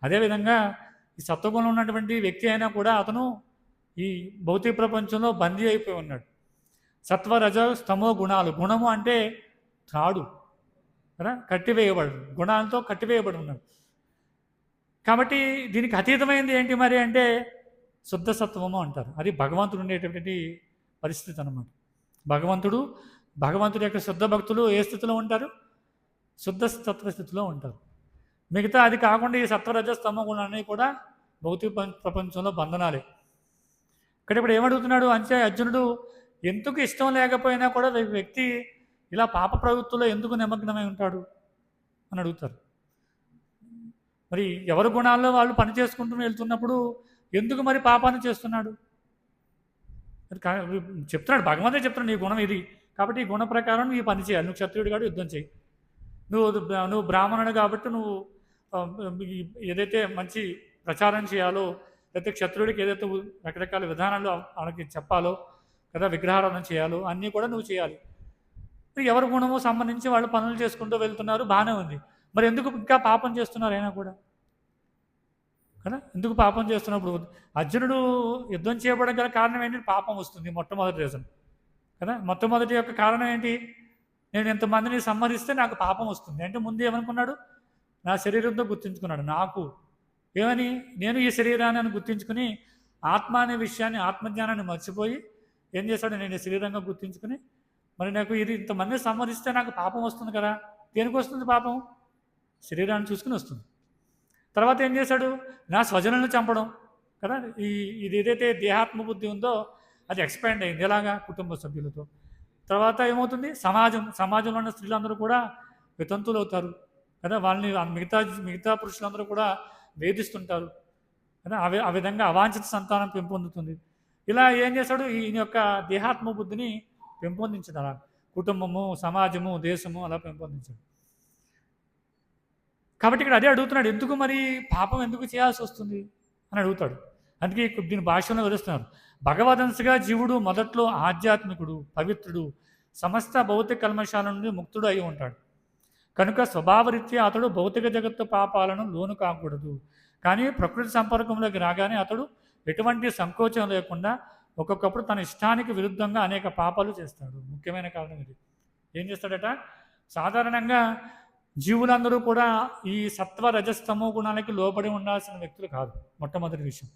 అదేవిధంగా ఈ సత్వగుణం ఉన్నటువంటి వ్యక్తి అయినా కూడా అతను ఈ భౌతిక ప్రపంచంలో బందీ అయిపోయి ఉన్నాడు. సత్వ రజ స్తమో గుణాలు, గుణము అంటే త్రాడు కదా, కట్టివేయబడు, గుణాలతో కట్టివేయబడి ఉన్నాడు. కాబట్టి దీనికి అతీతమైనది ఏంటి మరి అంటే శుద్ధ సత్వము అంటారు. అది భగవంతుడు ఉండేటటువంటి పరిస్థితి అన్నమాట. భగవంతుడి యొక్క శుద్ధ భక్తులు ఏ స్థితిలో ఉంటారు? శుద్ధ సత్వ స్థితిలో ఉంటారు. మిగతా అది కాకుండా ఈ సత్వరజ స్తమ గుణాన్ని కూడా భౌతిక ప్రపంచంలో బంధనాలే. ఇక్కడ ఇప్పుడు ఏమడుగుతున్నాడు అంటే అర్జునుడు, ఎందుకు ఇష్టం లేకపోయినా కూడా వ్యక్తి ఇలా పాప ప్రవృత్తిలో ఎందుకు నిమగ్నమై ఉంటాడు అని అడుగుతారు. మరి ఎవరి గుణాల్లో వాళ్ళు పని చేసుకుంటూ వెళ్తున్నప్పుడు ఎందుకు మరి పాపాన్ని చేస్తున్నాడు? చెప్తున్నాడు, భగవంతుడే చెప్తున్నాడు, నీ గుణం ఇది కాబట్టి ఈ గుణ ప్రకారం నువ్వు ఈ పని చేయాలి. నువ్వు క్షత్రియుడు కాబట్టి యుద్ధం చేయి. నువ్వు బ్రాహ్మణుడు కాబట్టి నువ్వు ఏదైతే మంచి ప్రచారం చేయాలో, లేకపోతే క్షత్రుడికి ఏదైతే రకరకాల విధానాలు వాళ్ళకి చెప్పాలో కదా, విగ్రహారాధన చేయాలో అన్నీ కూడా నువ్వు చేయాలి. ఎవరి గుణము సంబంధించి వాళ్ళు పనులు చేసుకుంటూ వెళ్తున్నారు, బాగానే ఉంది. మరి ఎందుకు ఇంకా పాపం చేస్తున్నారు అయినా కూడా కదా? ఎందుకు పాపం చేస్తున్నప్పుడు అర్జునుడు యుద్ధం చేయబడడం గల కారణం ఏంటి? పాపం వస్తుంది, మొట్టమొదటి రీజన్ కదా. మొట్టమొదటి యొక్క కారణం ఏంటి? నేను ఎంతమందిని సంహరిస్తే నాకు పాపం వస్తుంది అంటే ముందు ఏమనుకున్నాడు? నా శరీరంతో గుర్తించుకున్నాడు. నాకు ఏమని, నేను ఈ శరీరాన్ని అని గుర్తించుకుని ఆత్మ అనే విషయాన్ని, ఆత్మజ్ఞానాన్ని మర్చిపోయి ఏం చేశాడు? నేను ఈ శరీరంగా గుర్తించుకుని మరి నాకు ఇది ఇంతమందిని సంహరిస్తే నాకు పాపం వస్తుంది కదా. దేనికి వస్తుంది పాపం? శరీరాన్ని చూసుకుని వస్తుంది. తర్వాత ఏం చేశాడు? నా స్వజనులను చంపడం కదా. ఇది ఏదైతే దేహాత్మ బుద్ధి ఉందో అది ఎక్స్పాండ్ అయింది. ఎలాగా? కుటుంబ సభ్యులతో. తర్వాత ఏమవుతుంది? సమాజంలో ఉన్న స్త్రీలందరూ కూడా వితంతులు అవుతారు కదా. వాళ్ళని మిగతా పురుషులందరూ కూడా వేధిస్తుంటారు కదా. ఆ విధంగా అవాంఛిత సంతానం పెంపొందుతుంది. ఇలా ఏం చేశాడు? ఈయన యొక్క దేహాత్మ బుద్ధిని పెంపొందించాడు. అలా కుటుంబము, సమాజము, దేశము అలా పెంపొందించాడు. కాబట్టి ఇక్కడ అదే అడుగుతున్నాడు, ఎందుకు మరి పాపం ఎందుకు చేయాల్సి వస్తుంది అని అడుగుతాడు. అందుకే దీని భాషలో వివరిస్తున్నారు. భగవదంశగా జీవుడు మొదట్లో ఆధ్యాత్మికుడు, పవిత్రుడు, సమస్త భౌతిక కల్మషాల నుండి ముక్తుడు అయి ఉంటాడు. కనుక స్వభావరీత్యా అతడు భౌతిక జగత్తు పాపాలను లోను కాకూడదు. కానీ ప్రకృతి సంపర్కంలోకి రాగానే అతడు ఎటువంటి సంకోచం లేకుండా ఒక్కొక్కప్పుడు తన ఇష్టానికి విరుద్ధంగా అనేక పాపాలు చేస్తాడు. ముఖ్యమైన కారణం ఇది. ఏం చేస్తాడట? సాధారణంగా జీవులందరూ కూడా ఈ సత్వ రజస్తమో గుణాలకి లోబడి ఉండాల్సిన వ్యక్తులు కాదు. మొట్టమొదటి విషయం,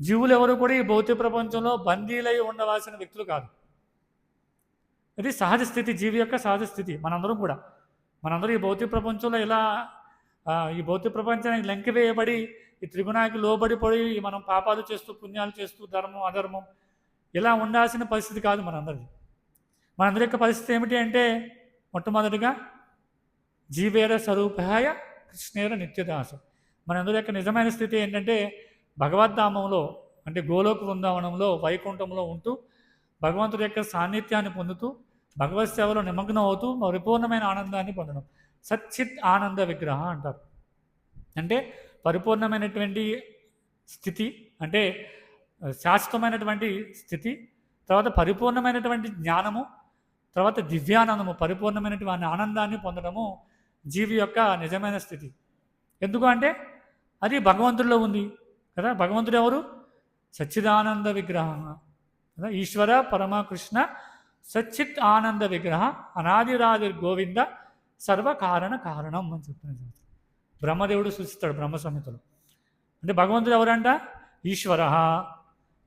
జీవులు ఎవరు కూడా ఈ భౌతిక ప్రపంచంలో బందీలై ఉండవలసిన వ్యక్తులు కాదు. ఇది సహజ స్థితి, జీవి యొక్క సహజ స్థితి. మనందరూ ఈ భౌతిక ప్రపంచంలో ఇలా ఈ భౌతిక ప్రపంచానికి లంకివేయబడి ఈ త్రిగుణానికి లోబడి పడి మనం పాపాలు చేస్తూ, పుణ్యాలు చేస్తూ, ధర్మం అధర్మం ఇలా ఉండాల్సిన పరిస్థితి కాదు మనందరి యొక్క పరిస్థితి ఏమిటి అంటే, మొట్టమొదటిగా జీవేర స్వరూపాయ కృష్ణేర నిత్యదాస. మనందరి యొక్క నిజమైన స్థితి ఏంటంటే భగవద్ధామంలో, అంటే గోలోక బృందావనంలో, వైకుంఠంలో ఉంటూ భగవంతుడి యొక్క సాన్నిధ్యాన్ని పొందుతూ భగవత్ సేవలో నిమగ్నం అవుతూ పరిపూర్ణమైన ఆనందాన్ని పొందడం. సచ్చిత్ ఆనంద విగ్రహ అంటారు. అంటే పరిపూర్ణమైనటువంటి స్థితి, అంటే శాశ్వతమైనటువంటి స్థితి, తర్వాత పరిపూర్ణమైనటువంటి జ్ఞానము, తర్వాత దివ్యానందము, పరిపూర్ణమైనటువంటి ఆనందాన్ని పొందడము జీవి యొక్క నిజమైన స్థితి. ఎందుకు అంటే అది భగవంతుడిలో ఉంది కదా. భగవంతుడు ఎవరు? సచ్చిదానంద విగ్రహ కదా. ఈశ్వర పరమకృష్ణ సచ్చిత్ ఆనంద విగ్రహ అనాదిరాది గోవింద సర్వకారణ కారణం అని చెప్తున్నారు. బ్రహ్మదేవుడు సూచిస్తాడు బ్రహ్మ సంహితలో. అంటే భగవంతుడు ఎవరంట? ఈశ్వర.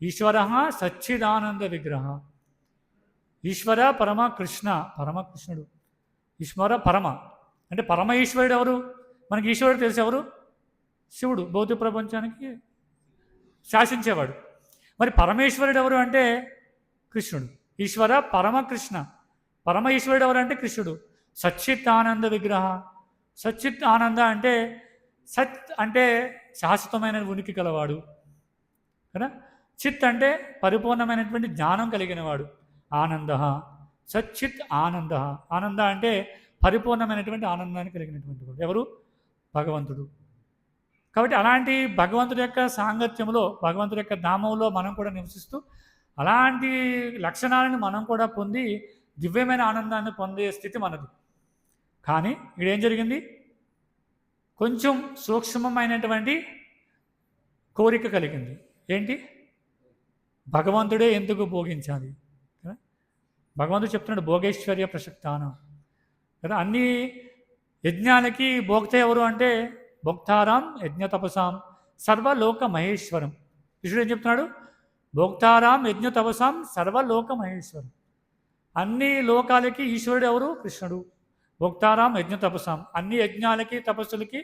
ఈశ్వర సచ్చిదానంద విగ్రహ. ఈశ్వర పరమకృష్ణ, పరమకృష్ణుడు. ఈశ్వర పరమ అంటే పరమ ఈశ్వరుడు ఎవరు? మనకి ఈశ్వరుడు తెలిసి ఎవరు? శివుడు, భౌతిక ప్రపంచానికి శాసించేవాడు. మరి పరమేశ్వరుడు ఎవరు అంటే కృష్ణుడు. ఈశ్వర పరమకృష్ణ, పరమ ఈశ్వరుడు ఎవరు అంటే కృష్ణుడు. సచ్చిత్ ఆనంద విగ్రహ. సచ్చిత్ ఆనంద అంటే సత్ అంటే శాశ్వతమైన ఉనికి గలవాడు కదా. చిత్ అంటే పరిపూర్ణమైనటువంటి జ్ఞానం కలిగినవాడు. ఆనంద సచ్చిత్ ఆనంద. ఆనంద అంటే పరిపూర్ణమైనటువంటి ఆనందాన్ని కలిగినటువంటి వాడు ఎవరు? భగవంతుడు. కాబట్టి అలాంటి భగవంతుడి యొక్క సాంగత్యంలో, భగవంతుడి యొక్క ధామంలో మనం కూడా నివసిస్తూ అలాంటి లక్షణాలను మనం కూడా పొంది దివ్యమైన ఆనందాన్ని పొందే స్థితి మనది. కానీ ఇక్కడేం జరిగింది? కొంచెం సూక్ష్మమైనటువంటి కోరిక కలిగింది. ఏంటి? భగవంతుడే ఎందుకు భోగించాలి కదా. భగవంతుడు చెప్తున్నాడు భోగేశ్వర్య ప్రసక్తానం కదా. అన్ని యజ్ఞాలకి భోక్త ఎవరు అంటే భోక్తారాం యజ్ఞ తపసాం సర్వలోక మహేశ్వరం. కృష్ణుడు ఏం చెప్తున్నాడు? భోక్తారాం యజ్ఞ తపసాం సర్వలోక మహేశ్వరం. అన్ని లోకాలకి ఈశ్వరుడు ఎవరు? కృష్ణుడు. భోక్తారాం యజ్ఞ తపసాం అన్ని యజ్ఞాలకి తపస్సులకి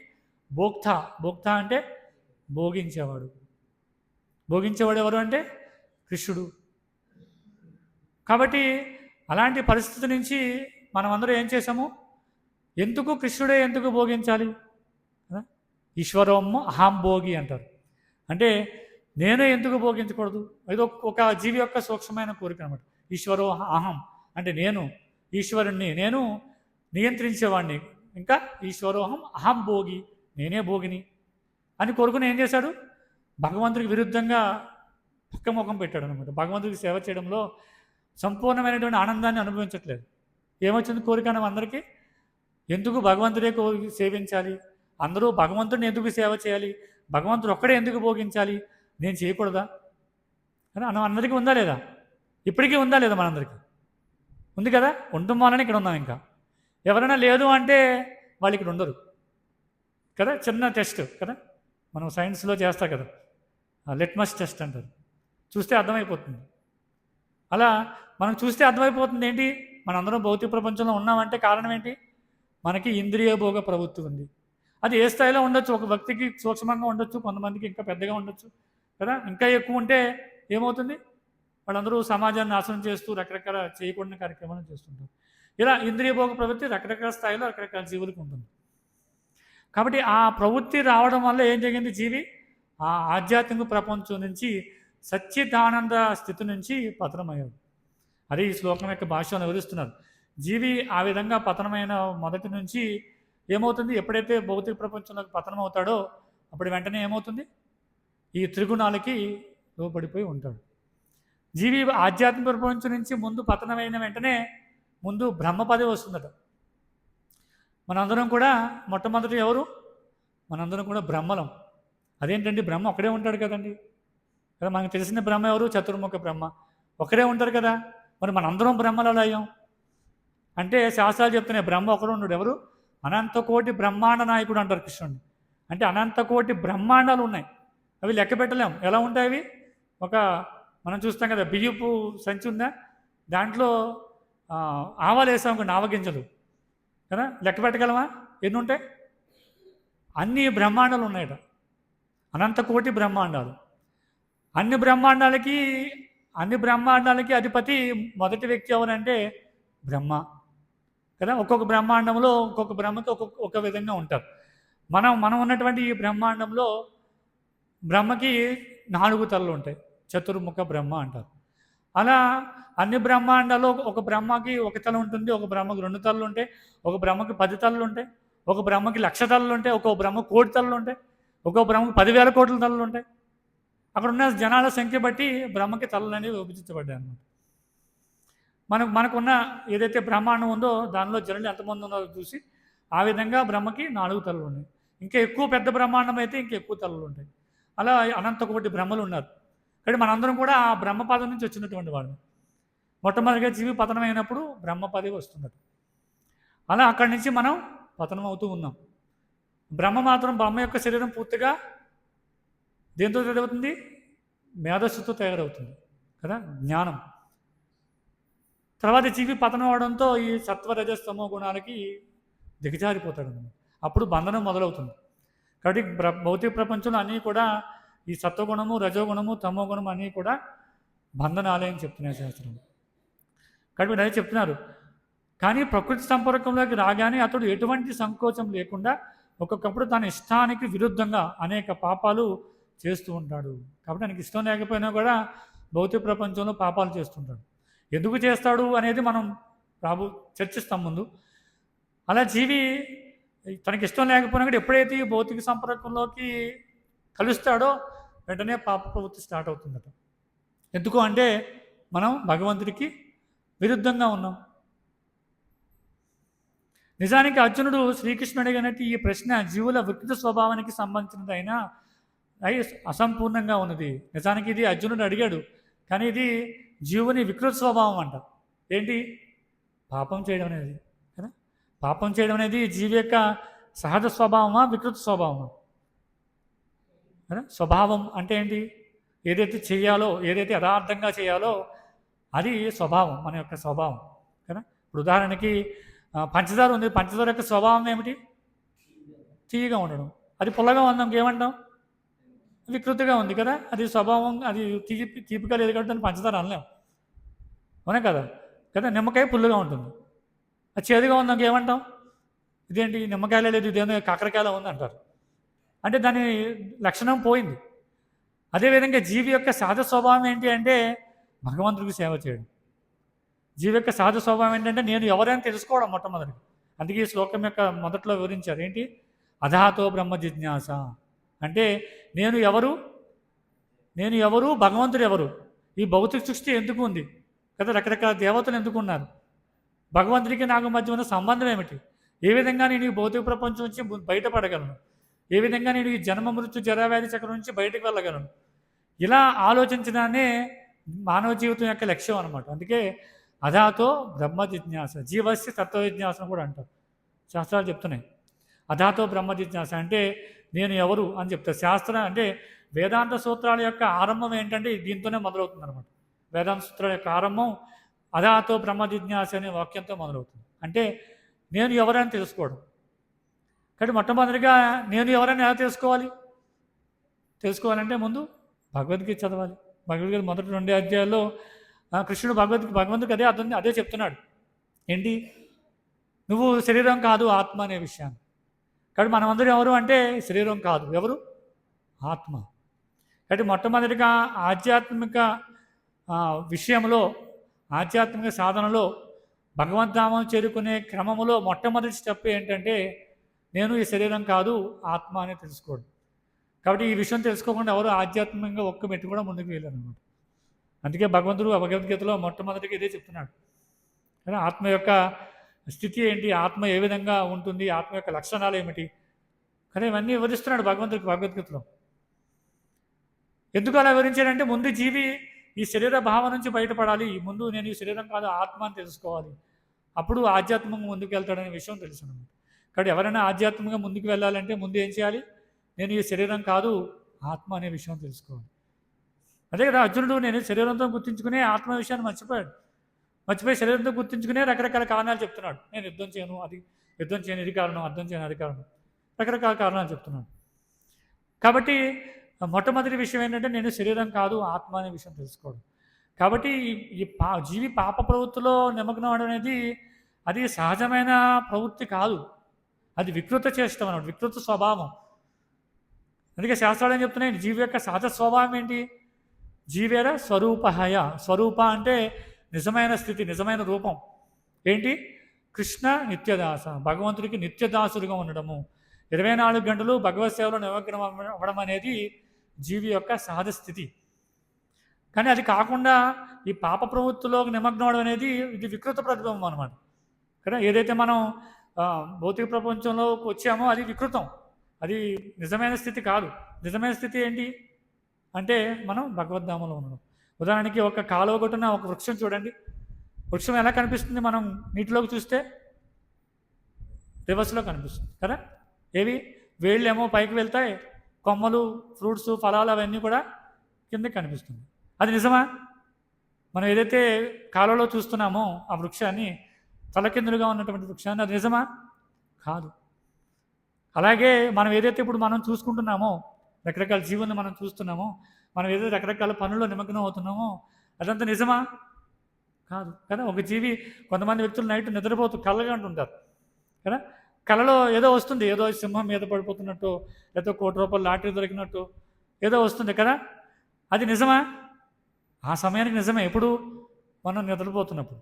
భోక్త. భోక్త అంటే భోగించేవాడు. భోగించేవాడు ఎవరు అంటే కృష్ణుడు. కాబట్టి అలాంటి పరిస్థితి నుంచి మనం అందరూ ఏం చేసాము? ఎందుకు కృష్ణుడే ఎందుకు భోగించాలి? ఈశ్వరోమ్మ అహం భోగి అంటారు. అంటే నేనే ఎందుకు భోగించకూడదు? ఇది ఒక జీవి యొక్క సూక్ష్మమైన కోరిక అనమాట. ఈశ్వరో అహం అంటే నేను ఈశ్వరుణ్ణి, నేను నియంత్రించేవాడిని. ఇంకా ఈశ్వరోహం అహం భోగి, నేనే భోగిని అని కోరుకుని ఏం చేశాడు? భగవంతుడికి విరుద్ధంగా పక్కముఖం పెట్టాడు అనమాట. భగవంతుడికి సేవ చేయడంలో సంపూర్ణమైనటువంటి ఆనందాన్ని అనుభవించట్లేదు. ఏమొచ్చింది కోరిక అందరికీ? ఎందుకు భగవంతుడే సేవించాలి? అందరూ భగవంతుడిని ఎందుకు సేవ చేయాలి? భగవంతుడు ఒక్కడే ఎందుకు భోగించాలి? నేను చేయకూడదా అని అందరికీ ఉందా లేదా? ఇప్పటికీ ఉందా లేదా? మనందరికీ ఉంది కదా. ఉండడం వల్లనే ఇక్కడ ఉన్నాం. ఇంకా ఎవరైనా లేదు అంటే వాళ్ళు ఇక్కడ ఉండరు కదా. చిన్న టెస్ట్ కదా, మనం సైన్స్లో చేస్తా కదా, లిట్మస్ టెస్ట్ అంటారు. చూస్తే అర్థమైపోతుంది. అలా మనం చూస్తే అర్థమైపోతుంది ఏంటి? మనందరం భౌతిక ప్రపంచంలో ఉన్నామంటే కారణం ఏంటి? మనకి ఇంద్రియ భోగ ప్రవృత్తి ఉంది. అది ఏ స్థాయిలో ఉండొచ్చు? ఒక వ్యక్తికి సూక్ష్మంగా ఉండొచ్చు, కొంతమందికి ఇంకా పెద్దగా ఉండొచ్చు కదా. ఇంకా ఎక్కువ ఉంటే ఏమవుతుంది? వాళ్ళందరూ సమాజాన్ని నాశనం చేస్తూ రకరకాల చేయకూడని కార్యక్రమాలు చేస్తుంటారు. ఇలా ఇంద్రియ భోగ ప్రవృత్తి రకరకాల స్థాయిలో రకరకాల జీవులకు ఉంటుంది. కాబట్టి ఆ ప్రవృత్తి రావడం వల్ల ఏం జరిగింది? జీవి ఆ ఆధ్యాత్మిక ప్రపంచం నుంచి సచ్చిదానంద స్థితి నుంచి పతనమయ్యాడు. అది ఈ శ్లోకం యొక్క భాషను వివరిస్తున్నారు. జీవి ఆ విధంగా పతనమైన మొదటి నుంచి ఏమవుతుంది? ఎప్పుడైతే భౌతిక ప్రపంచంలోకి పతనం అవుతాడో అప్పుడు వెంటనే ఏమవుతుంది? ఈ త్రిగుణాలకి లోపడిపోయి ఉంటాడు. జీవి ఆధ్యాత్మిక ప్రపంచం నుంచి ముందు పతనమైన వెంటనే ముందు బ్రహ్మ పదవి వస్తుందట. మనందరం కూడా మొట్టమొదటి ఎవరు? మనందరం కూడా బ్రహ్మలం. అదేంటండి? బ్రహ్మ ఒక్కడే ఉంటాడు కదండి కదా. మనకు తెలిసిన బ్రహ్మ ఎవరు? చతుర్ముఖ బ్రహ్మ ఒకడే ఉంటారు కదా. మరి మనందరం బ్రహ్మలలో అయ్యాం అంటే శాస్త్రాలు చెప్తున్నాయి బ్రహ్మ ఒకడు ఉండడు. ఎవరు? అనంతకోటి బ్రహ్మాండ నాయకుడు అంటారు కృష్ణుడిని. అంటే అనంతకోటి బ్రహ్మాండాలు ఉన్నాయి, అవి లెక్క పెట్టలేం. ఎలా ఉంటాయి అవి? ఒక మనం చూస్తాం కదా, బియ్యపు సంచి ఉందా, దాంట్లో ఆవాలు వేసాం కొన్ని ఆవగింజలు కదా, లెక్క పెట్టగలమా? ఎన్ని ఉంటాయి? అన్ని బ్రహ్మాండాలు ఉన్నాయట, అనంతకోటి బ్రహ్మాండాలు. అన్ని బ్రహ్మాండాలకి అధిపతి మొదటి వ్యక్తి ఎవరంటే బ్రహ్మ కదా. ఒక్కొక్క బ్రహ్మాండంలో ఒక్కొక్క బ్రహ్మకి ఒక విధంగా ఉంటారు. మనం ఉన్నటువంటి ఈ బ్రహ్మాండంలో బ్రహ్మకి 4 తలలు ఉంటాయి, చతుర్ముఖ బ్రహ్మ అంటారు. అలా అన్ని బ్రహ్మాండాల్లో ఒక బ్రహ్మకి 1 తల ఉంటుంది, ఒక బ్రహ్మకి 2 తలలు ఉంటాయి, ఒక బ్రహ్మకి 10 తలలు ఉంటాయి, ఒక బ్రహ్మకి 1,00,000 తలలు ఉంటాయి, ఒక్కో బ్రహ్మ 1,00,00,000 తలలు ఉంటాయి, ఒక్కో బ్రహ్మకి 10,000 కోట్ల తలలు ఉంటాయి. అక్కడ ఉన్న జనాల సంఖ్య బట్టి బ్రహ్మకి తలలు అనేవి విభజించబడ్డాయి అన్నమాట. మనకున్న ఏదైతే బ్రహ్మాండం ఉందో దానిలో జనులు ఎంతమంది ఉన్నారో చూసి ఆ విధంగా బ్రహ్మకి 4 తలలు ఉన్నాయి. ఇంకా ఎక్కువ పెద్ద బ్రహ్మాండం అయితే ఇంకా ఎక్కువ తలలు ఉంటాయి. అలా అనంత కోటి బ్రహ్మలు ఉన్నారు. కాబట్టి మనందరం కూడా ఆ బ్రహ్మ పదం నుంచి వచ్చినటువంటి వాళ్ళు. మొట్టమొదటిగా జీవి పతనం అయినప్పుడు బ్రహ్మ పదవి వస్తున్నది. అలా అక్కడి నుంచి మనం పతనం అవుతూ ఉన్నాం. బ్రహ్మ యొక్క శరీరం పూర్తిగా దేంతో తయారవుతుంది? మేధస్సుతో తయారవుతుంది కదా, జ్ఞానం. తర్వాత జీవి పతనం అవడంతో ఈ సత్వరజస్తమో గుణాలకి దిగజారిపోతాడు. అప్పుడు బంధనం మొదలవుతుంది. కాబట్టి భౌతిక ప్రపంచంలో అన్నీ కూడా ఈ సత్వగుణము, రజోగుణము, తమో గుణం అన్నీ కూడా బంధనాలే అని చెప్తున్నాయి శాస్త్రం. కాబట్టి మీరు అదే చెప్తున్నారు. కానీ ప్రకృతి సంపర్కంలోకి రాగానే అతడు ఎటువంటి సంకోచం లేకుండా ఒక్కొక్కప్పుడు తన ఇష్టానికి విరుద్ధంగా అనేక పాపాలు చేస్తూ ఉంటాడు. కాబట్టి ఆయనకి ఇష్టం లేకపోయినా కూడా భౌతిక ప్రపంచంలో పాపాలు చేస్తుంటాడు. ఎందుకు చేస్తాడు అనేది మనం చర్చిస్తాం ముందు. అలా జీవి తనకి ఇష్టం లేకపోయినా కూడా ఎప్పుడైతే ఈ భౌతిక సంపర్కంలోకి కలుస్తాడో వెంటనే పాప ప్రవృత్తి స్టార్ట్ అవుతుందట. ఎందుకు అంటే మనం భగవంతుడికి విరుద్ధంగా ఉన్నాం. నిజానికి అర్జునుడు శ్రీకృష్ణుడు అడిగినట్టు ఈ ప్రశ్న జీవుల వికృత స్వభావానికి సంబంధించినదైనా అసంపూర్ణంగా ఉన్నది. నిజానికి ఇది అర్జునుడు అడిగాడు, కానీ ఇది జీవుని వికృత స్వభావం అంట. ఏంటి? పాపం చేయడం అనేది కదా. పాపం చేయడం అనేది జీవి యొక్క సహజ స్వభావమా, వికృత స్వభావమా? కదా. స్వభావం అంటే ఏంటి? ఏదైతే చేయాలో, ఏదైతే యథార్థంగా చేయాలో అది స్వభావం, మన యొక్క స్వభావం కదా. ఇప్పుడు ఉదాహరణకి పంచదార ఉంది. పంచదార యొక్క స్వభావం ఏమిటి? తీయగా ఉండడం. అది పుల్లగా ఉందాం ఏమంటాం? వికృతిగా ఉంది కదా. అది స్వభావం, అది తీపిగా లేదు కాబట్టి దాన్ని పంచదార అనలేం, అవునా కదా. కదా. నిమ్మకాయ పుల్లుగా ఉంటుంది. అది చేదుగా ఉందాం ఏమంటాం? ఇదేంటి నిమ్మకాయలే లేదు, ఇదేమో కాకరకాయలో ఉంది అంటారు. అంటే దాని లక్షణం పోయింది. అదేవిధంగా జీవి యొక్క సహజ స్వభావం ఏంటి అంటే భగవంతుడికి సేవ చేయడం. జీవి యొక్క సహజ స్వభావం ఏంటంటే నేను ఎవరైనా తెలుసుకోవడం మొట్టమొదటి. అందుకే ఈ శ్లోకం యొక్క మొదట్లో వివరించారు ఏంటి? అధాతో బ్రహ్మ జిజ్ఞాస అంటే నేను ఎవరు, భగవంతుడు ఎవరు, ఈ భౌతిక సృష్టి ఎందుకు ఉంది కదా, రకరకాల దేవతలు ఎందుకు ఉన్నారు, భగవంతుడికి నాకు మధ్య ఉన్న సంబంధం ఏమిటి, ఏ విధంగా నేను ఈ భౌతిక ప్రపంచం నుంచి బయటపడగలను, ఏ విధంగా నేను ఈ జన్మ మృత్యు జరావ్యాధి చక్రం నుంచి బయటకు వెళ్ళగలను, ఇలా ఆలోచించడాన్నే మానవ జీవితం యొక్క లక్ష్యం అనమాట. అందుకే అధాతో బ్రహ్మ జిజ్ఞాస, జీవస్య తత్వ జిజ్ఞాసను కూడా అంటారు, శాస్త్రాలు చెప్తున్నాయి. అధాతో బ్రహ్మ జిజ్ఞాస అంటే నేను ఎవరు అని చెప్తారు. శాస్త్రం అంటే వేదాంత సూత్రాల యొక్క ఆరంభం ఏంటంటే దీంతోనే మొదలవుతుంది అనమాట. వేదాంత సూత్రాల యొక్క ఆరంభం అధాతో బ్రహ్మ జిజ్ఞాస అనే వాక్యంతో మొదలవుతుంది. అంటే నేను ఎవరని తెలుసుకోవడం. కాబట్టి మొట్టమొదటిగా నేను ఎవరని ఎలా తెలుసుకోవాలంటే ముందు భగవద్గీత చదవాలి. భగవద్గీత మొదటి 2 అధ్యాయాల్లో కృష్ణుడు భగవంతుడికి అదే చెప్తున్నాడు. ఏంటి? నువ్వు శరీరం కాదు ఆత్మ అనే విషయాన్ని. కాబట్టి మనమందరం ఎవరు అంటే శరీరం కాదు, ఎవరు? ఆత్మ. కాబట్టి మొట్టమొదటిగా ఆధ్యాత్మిక విషయంలో, ఆధ్యాత్మిక సాధనలో, భగవద్ధామం చేరుకునే క్రమంలో మొట్టమొదటి స్టెప్ ఏంటంటే నేను ఈ శరీరం కాదు ఆత్మ అని తెలుసుకోవడం. కాబట్టి ఈ విషయం తెలుసుకోకుండా ఎవరు ఆధ్యాత్మికంగా ఒక్క మెట్టు కూడా ముందుకు వెళ్ళారనమాట. అందుకే భగవంతుడు భగవద్గీతలో మొట్టమొదటిగా ఇదే చెప్తున్నాడు. కానీ ఆత్మ యొక్క స్థితి ఏంటి, ఆత్మ ఏ విధంగా ఉంటుంది, ఆత్మ యొక్క లక్షణాలు ఏమిటి, కానీ ఇవన్నీ వివరిస్తున్నాడు భగవంతుడికి భగవద్గీతలో. ఎందుకు అలా వివరించాడంటే ముందు జీవి ఈ శరీర భావం నుంచి బయటపడాలి, ముందు నేను ఈ శరీరం కాదు ఆత్మ అని తెలుసుకోవాలి, అప్పుడు ఆధ్యాత్మికంగా ముందుకు వెళ్తాడనే విషయం తెలుసు అనమాట. కాబట్టి ఎవరైనా ఆధ్యాత్మికంగా ముందుకు వెళ్ళాలంటే ముందు ఏం చేయాలి? నేను ఈ శరీరం కాదు ఆత్మ అనే విషయం తెలుసుకోవాలి. అదే కదా అర్జునుడు నేను శరీరంతో గుర్తించుకునే ఆత్మ విషయాన్ని మర్చిపోయి శరీరంతో గుర్తించుకునే రకరకాల కారణాలు చెప్తున్నాడు. నేను యుద్ధం చేయను ఇది కారణం, అర్థం చేయను అది కారణం, రకరకాల కారణాలు చెప్తున్నాడు. కాబట్టి మొట్టమొదటి విషయం ఏంటంటే నేను శరీరం కాదు ఆత్మ అనే విషయం తెలుసుకోవడం. కాబట్టి ఈ జీవి పాప ప్రవృత్తిలో నిమగ్నం అనేది అది సహజమైన ప్రవృత్తి కాదు, అది వికృత చేష్టం అన్నమాట, వికృత స్వభావం. అందుకే శాస్త్రాలు ఏం చెప్తున్నాయి? జీవి యొక్క సహజ స్వభావం ఏంటి? జీవేర స్వరూపహయ. స్వరూప అంటే నిజమైన స్థితి, నిజమైన రూపం ఏంటి? కృష్ణ నిత్యదాస, భగవంతుడికి నిత్యదాసుడిగా ఉండడము, 24 గంటలు భగవత్ సేవలో నిమగ్నం అవ్వడం అనేది జీవి యొక్క సహజ స్థితి. కానీ అది కాకుండా ఈ పాప ప్రవృత్తిలో నిమగ్నం అవడం అనేది ఇది వికృత ప్రతిబింబం అనమాట. కదా. ఏదైతే మనం భౌతిక ప్రపంచంలోకి వచ్చామో అది వికృతం, అది నిజమైన స్థితి కాదు. నిజమైన స్థితి ఏంటి అంటే మనం భగవద్ధామంలో ఉండడం. ఉదాహరణకి ఒక కాలువ గొట్టున ఒక వృక్షం చూడండి. వృక్షం ఎలా కనిపిస్తుంది మనం నీటిలోకి చూస్తే? రివర్స్లో కనిపిస్తుంది కదా. ఏవి వేళ్ళేమో పైకి వెళ్తాయి, కొమ్మలు, ఫ్రూట్స్, ఫలాలు అవన్నీ కూడా కిందకి కనిపిస్తుంది. అది నిజమా? మనం ఏదైతే కాలువలో చూస్తున్నామో ఆ వృక్షాన్ని, తలకిందులుగా ఉన్నటువంటి వృక్షాన్ని, అది నిజమా? కాదు. అలాగే మనం ఏదైతే ఇప్పుడు మనం చూసుకుంటున్నామో, రకరకాల జీవులను మనం చూస్తున్నామో, మనం ఏదైతే రకరకాల పనుల్లో నిమగ్నం అవుతున్నామో అదంతా నిజమా? కాదు కదా. ఒక జీవి, కొంతమంది వ్యక్తులు నైట్ నిద్రపోతూ కళ్ళగా అంటుంటారు కదా. కళలో ఏదో వస్తుంది, ఏదో సింహం మీద పడిపోతున్నట్టు, ఏదో ₹1,00,00,000 లాటరీ దొరికినట్టు ఏదో వస్తుంది కదా. అది నిజమా? ఆ సమయానికి నిజమే. ఎప్పుడు? మనం నిద్రపోతున్నప్పుడు.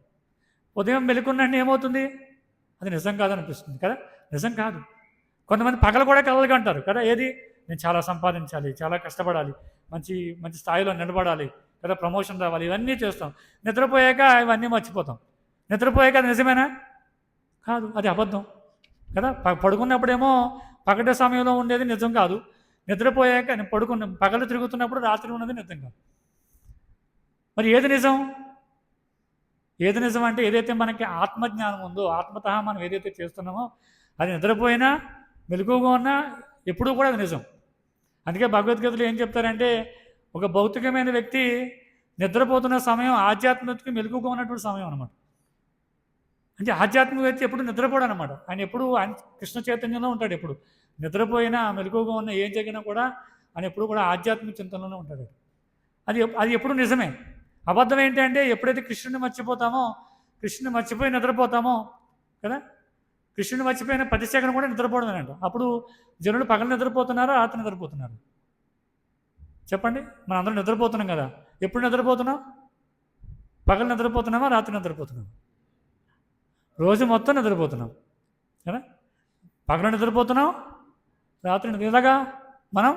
ఉదయం మెలుకున్నట్టు ఏమవుతుంది? అది నిజం కాదనిపిస్తుంది కదా. నిజం కాదు. కొంతమంది పగలు కూడా కలలుగా అంటారు కదా. ఏది? నేను చాలా సంపాదించాలి, చాలా కష్టపడాలి, మంచి మంచి స్థాయిలో నిలబడాలి కదా, ప్రమోషన్ రావాలి, ఇవన్నీ చేస్తాం. నిద్రపోయాక ఇవన్నీ మర్చిపోతాం. నిద్రపోయాక అది నిజమేనా? కాదు, అది అబద్ధం కదా. పడుకున్నప్పుడేమో పగటి సమయంలో ఉండేది నిజం కాదు, నిద్రపోయాక పగలు తిరుగుతున్నప్పుడు రాత్రి ఉన్నది నిజం కాదు. మరి ఏది నిజం? ఏది నిజం అంటే ఏదైతే మనకి ఆత్మజ్ఞానం ఉందో, ఆత్మతః మనం ఏదైతే చేస్తున్నామో అది నిద్రపోయినా మెలకువగా ఉన్నా ఎప్పుడూ కూడా అది నిజం. అందుకే భగవద్గీతలో ఏం చెప్తారంటే, ఒక భౌతికమైన వ్యక్తి నిద్రపోతున్న సమయం ఆధ్యాత్మికతకి మెలకువగా ఉన్నటువంటి సమయం అనమాట. అంటే ఆధ్యాత్మిక వ్యక్తి ఎప్పుడు నిద్రపోడు అనమాట. ఆయన ఎప్పుడు కృష్ణ చైతన్యంలో ఉంటాడు. ఎప్పుడు నిద్రపోయినా మెలకువగా ఉన్న ఏం జరిగినా కూడా ఆయన ఎప్పుడు కూడా ఆధ్యాత్మిక చింతనలోనే ఉంటాడు. అది ఎప్పుడు నిజమే. అబద్ధం ఏంటి అంటే, ఎప్పుడైతే కృష్ణుని మర్చిపోతామో, కృష్ణుని మర్చిపోయి నిద్రపోతామో కదా, కృష్ణుని మర్చిపోయిన ప్రతి సెకండ్ కూడా నిద్రపోవడమేనంట. అప్పుడు జనులు పగలు నిద్రపోతున్నారా, రాత్రి నిద్రపోతున్నారు? చెప్పండి. మనం అందరం నిద్రపోతున్నాం కదా. ఎప్పుడు నిద్రపోతున్నాం? పగలు నిద్రపోతున్నామా, రాత్రి నిద్రపోతున్నాం? రోజు మొత్తం నిద్రపోతున్నాం కదా. పగలు నిద్రపోతున్నాం, రాత్రి ఇలాగా మనం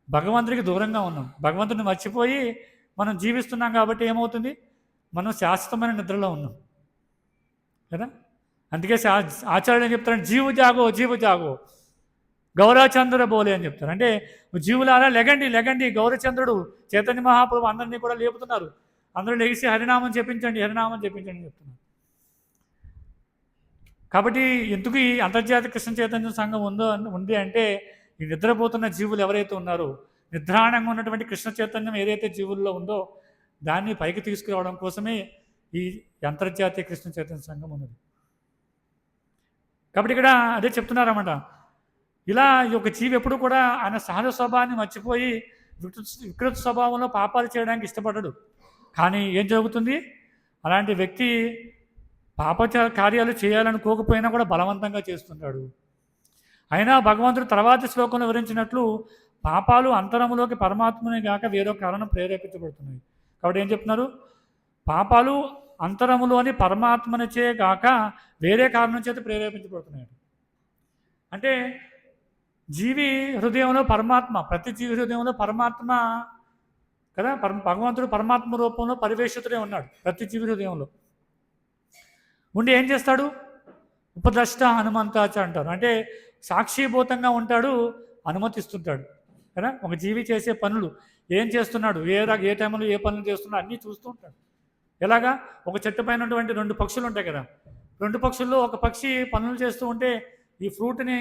భగవంతుడికి దూరంగా ఉన్నాం. భగవంతుడిని మర్చిపోయి మనం జీవిస్తున్నాం కాబట్టి ఏమవుతుంది? మనం శాశ్వతమైన నిద్రలో ఉన్నాం కదా. అందుకే ఆచార్యులు ఏం చెప్తారంటే, జీవు జాగో జీవు జాగో గౌరచంద్ర బోలే అని చెప్తారు. అంటే జీవులారా లెగండి లెగండి, గౌరచంద్రుడు చైతన్య మహాప్రభు అందరినీ కూడా లేపుతున్నారు. అందరూ లేచి హరినామం చెప్పించండి, హరినామం చెప్పించండి అని చెప్తున్నారు. కాబట్టి ఎందుకు ఈ అంతర్జాతీయ కృష్ణ చైతన్య సంఘం ఉంది అంటే, ఈ నిద్రపోతున్న జీవులు ఎవరైతే ఉన్నారో, నిద్రాణంగా ఉన్నటువంటి కృష్ణ చైతన్యం ఏదైతే జీవుల్లో ఉందో దాన్ని పైకి తీసుకురావడం కోసమే ఈ అంతర్జాతీయ కృష్ణ చైతన్య సంఘం ఉన్నది. కాబట్టి ఇక్కడ అదే చెప్తున్నారన్నమాట. ఇలా ఈ యొక్క జీవి ఎప్పుడు కూడా ఆయన సహజ స్వభావాన్ని మర్చిపోయి వికృత స్వభావంలో పాపాలు చేయడానికి ఇష్టపడడు. కానీ ఏం జరుగుతుంది? అలాంటి వ్యక్తి పాప కార్యాలు చేయాలనుకోకపోయినా కూడా బలవంతంగా చేస్తుంటాడు. అయినా భగవంతుడు తర్వాతి శ్లోకంలో వివరించినట్లు పాపాలు అంతరములోకి పరమాత్మనే గాక వేరో కారణం ప్రేరేపించబడుతున్నాయి. కాబట్టి ఏం చెప్తున్నారు? పాపాలు అంతరములోని పరమాత్మనిచే గాక వేరే కారణం చేత ప్రేరేపించబడుతున్నాయి. అంటే జీవి హృదయంలో పరమాత్మ, ప్రతి జీవి హృదయంలో పరమాత్మ కదా. భగవంతుడు పరమాత్మ రూపంలో పరివేషితుడే ఉన్నాడు ప్రతి జీవి హృదయంలో ఉండి. ఏం చేస్తాడు? ఉపద్రష్ట హనుమంతాచ అంటారు. అంటే సాక్షిభూతంగా ఉంటాడు, అనుమతిస్తుంటాడు కదా. ఒక జీవి చేసే పనులు ఏం చేస్తున్నాడు, ఏ టైంలో ఏ పనులు చేస్తున్నాడు అన్నీ చూస్తూ ఉంటాడు. ఎలాగా? ఒక చెట్టు పైన ఉన్నటువంటి 2 పక్షులు ఉంటాయి కదా. 2 పక్షుల్లో ఒక పక్షి పనులు చేస్తూ ఉంటే ఈ ఫ్రూట్ని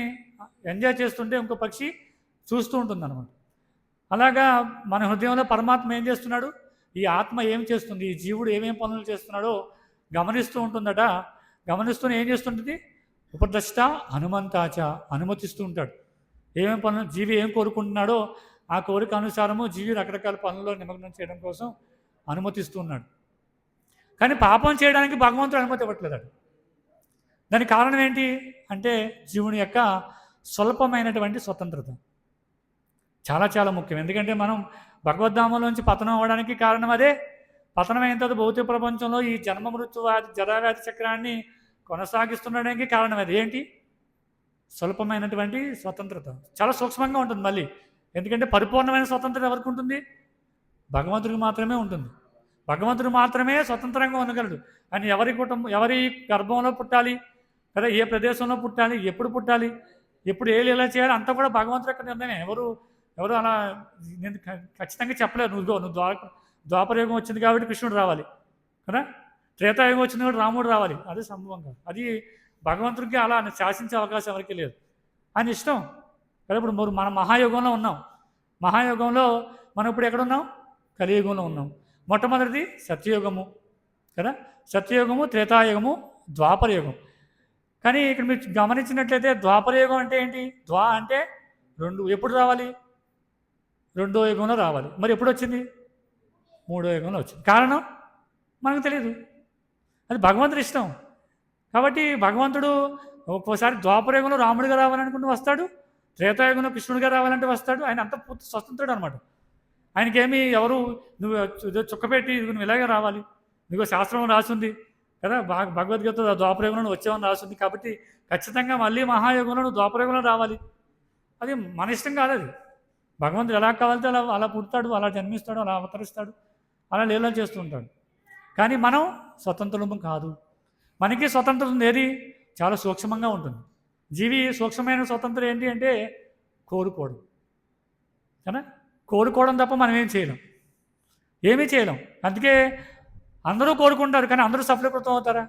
ఎంజాయ్ చేస్తుంటే ఇంకో పక్షి చూస్తూ ఉంటుంది అనమాట. అలాగా మన హృదయంలో పరమాత్మ ఏం చేస్తున్నాడు, ఈ ఆత్మ ఏం చేస్తుంది, ఈ జీవుడు ఏమేం పనులు చేస్తున్నాడో గమనిస్తూ ఉంటుందట. గమనిస్తూనే ఏం చేస్తుంటుంది? ఉపద్రష్ట హనుమంతాచ, అనుమతిస్తూ ఉంటాడు. ఏమేం పనులు జీవి ఏం కోరుకుంటున్నాడో ఆ కోరిక అనుసారము జీవి రకరకాల పనుల్లో నిమగ్నం చేయడం కోసం అనుమతిస్తూ ఉన్నాడు. కానీ పాపం చేయడానికి భగవంతుడు అనుమతి ఇవ్వట్లేదట. దానికి కారణం ఏంటి అంటే, జీవుని యొక్క స్వల్పమైనటువంటి స్వతంత్రత చాలా చాలా ముఖ్యం. ఎందుకంటే మనం భగవద్ధామంలోంచి పతనం అవ్వడానికి కారణం అదే. పతనం అయిన తర్వాత భౌతిక ప్రపంచంలో ఈ జన్మ మృత్యువాది జరావ్యాధి చక్రాన్ని కొనసాగిస్తుండడానికి కారణం అది ఏంటి? స్వల్పమైనటువంటి స్వతంత్రత. చాలా సూక్ష్మంగా ఉంటుంది మళ్ళీ. ఎందుకంటే పరిపూర్ణమైన స్వతంత్రత ఎవరికి ఉంటుంది? భగవంతుడికి మాత్రమే ఉంటుంది. భగవంతుడు మాత్రమే స్వతంత్రంగా ఉండగలడు. ఆయన ఎవరి గర్భంలో పుట్టాలి కదా, ఏ ప్రదేశంలో పుట్టాలి, ఎప్పుడు పుట్టాలి, ఎప్పుడు ఏ లీల చేయాలి అంతా కూడా భగవంతుడి యొక్క నిర్ణయమే. ఎవరు అలా నేను ఖచ్చితంగా చెప్పలేదు. నువ్వు ద్వాపరయుగం వచ్చింది కాబట్టి కృష్ణుడు రావాలి కదా, త్రేతాయుగం వచ్చింది కాబట్టి రాముడు రావాలి, అది సంభవంగా. అది భగవంతుడికి అలా శాసించే అవకాశం ఎవరికి లేదు, అని ఇష్టం కదా. ఇప్పుడు మనం మహాయుగంలో ఉన్నాం. మహాయుగంలో మనం ఇప్పుడు ఎక్కడున్నాం? కలియుగంలో ఉన్నాం. మొట్టమొదటిది సత్యయుగము కదా, సత్యయుగము, త్రేతాయుగము, ద్వాపరయుగం. కానీ ఇక్కడ మీరు గమనించినట్లయితే ద్వాపరయుగం అంటే ఏంటి? అంటే 2 ఎప్పుడు రావాలి? 2వ యుగంలో రావాలి. మరి ఎప్పుడు వచ్చింది? 3వ యుగంలో వచ్చింది. కారణం మనకు తెలియదు, అది భగవంతుడి ఇష్టం. కాబట్టి భగవంతుడు ఒక్కోసారి ద్వాపరయుగంలో రాముడిగా రావాలనుకుంటూ వస్తాడు, త్రేతాయుగంలో కృష్ణుడిగా రావాలంటే వస్తాడు. ఆయన అంత పూర్తి స్వతంత్రుడు అనమాట. ఆయనకేమి ఎవరు నువ్వు చుక్కపెట్టి నువ్వు ఇలాగే రావాలి, నీకు శాస్త్రం రాసింది కదా, భగవద్గీత ద్వాపరయుగంలో నువ్వు వచ్చావని రాసింది, కాబట్టి ఖచ్చితంగా మళ్ళీ మహాయుగంలో నువ్వు ద్వాపరయుగంలో రావాలి. అది మన ఇష్టం కాదు. అది భగవంతుడు ఎలా కావాలంటే అలా పుడతాడు, అలా జన్మిస్తాడు, అలా అవతరిస్తాడు, అలా లీలలు చేస్తూ ఉంటాడు. కానీ మనం స్వతంత్రము కాదు. మనకి స్వతంత్రం ఉంది, ఏది చాలా సూక్ష్మంగా ఉంటుంది. జీవి సూక్ష్మమైన స్వతంత్రం ఏంటి అంటే కోరుకోవడం కదా, కోరుకోవడం తప్ప మనం ఏమీ చేయలేం. అందుకే అందరూ కోరుకుంటారు, కానీ అందరూ సఫలీకృతం అవుతారా?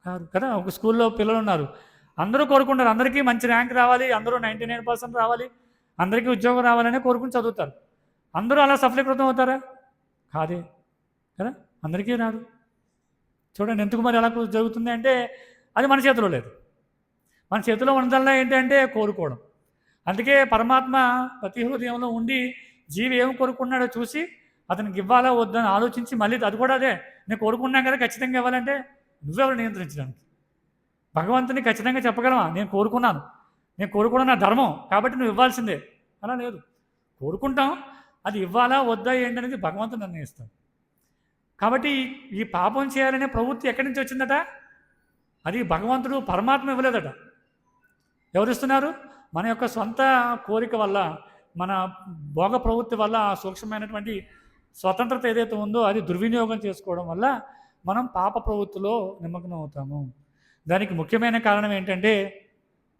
కాదు కదా. ఒక స్కూల్లో పిల్లలు ఉన్నారు, అందరూ కోరుకుంటారు, అందరికీ మంచి ర్యాంక్ రావాలి, అందరూ 99% రావాలి, అందరికీ ఉద్యోగం రావాలనే కోరుకుని చదువుతారు. అందరూ అలా సఫలీకృతం అవుతారా? కాదే కదా, అందరికీ రాదు. చూడండి ఎందుకు మరి ఎలా జరుగుతుంది అంటే అది మన చేతిలో లేదు. మన చేతిలో ఉన్నదల్లా ఏంటంటే కోరుకోవడం. అందుకే పరమాత్మ ప్రతి హృదయంలో ఉండి జీవి ఏం కోరుకున్నాడో చూసి అతనికి ఇవ్వాలా వద్దని ఆలోచించి మళ్ళీ అది కూడా అదే, నేను కోరుకున్నాను కదా ఖచ్చితంగా ఇవ్వాలంటే నువ్వెవరు నియంత్రించడానికి? భగవంతుని ఖచ్చితంగా చెప్పగలవా? నేను కోరుకోవడం నా ధర్మం కాబట్టి నువ్వు ఇవ్వాల్సిందే, అలా లేదు. కోరుకుంటాం, అది ఇవ్వాలా వద్దా ఏంటనేది భగవంతుడు నిర్ణయిస్తాడు. కాబట్టి ఈ పాపం చేయాలనే ప్రవృత్తి ఎక్కడి నుంచి వచ్చిందట? అది భగవంతుడు పరమాత్మ ఇవ్వలేదట. ఎవరిస్తున్నారు? మన యొక్క సొంత కోరిక వల్ల, మన భోగ ప్రవృత్తి వల్ల, సూక్ష్మమైనటువంటి స్వతంత్రత ఏదైతే ఉందో అది దుర్వినియోగం చేసుకోవడం వల్ల మనం పాప ప్రవృత్తిలో నిమగ్నం అవుతాము. దానికి ముఖ్యమైన కారణం ఏంటంటే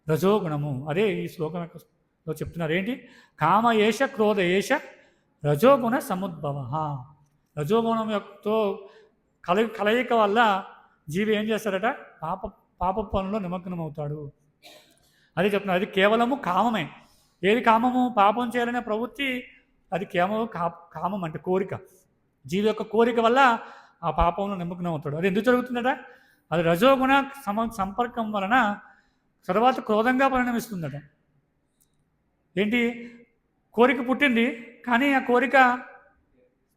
రజోగుణము. అదే ఈ శ్లోకంలో చెప్తున్నారు. ఏంటి? కామ ఏష క్రోధ ఏష రజోగుణ సముద్భవ. రజోగుణం యొక్కతో కలయిక వల్ల జీవి ఏం చేస్తాడట? పాప పనుల్లో నిమగ్నం అవుతాడు. అది చెప్తున్నారు. అది కేవలము కామమే. ఏది కామము? పాపం చేయాలనే ప్రవృత్తి, అది కేవలం కామం అంటే కోరిక. జీవి యొక్క కోరిక వల్ల ఆ పాపంలో నిమగ్నం అవుతాడు. అది ఎందుకు జరుగుతుందట? అది రజోగుణ సంపర్కం వలన తర్వాత క్రోధంగా పరిణమిస్తుందట. ఏంటి? కోరిక పుట్టింది, కానీ ఆ కోరిక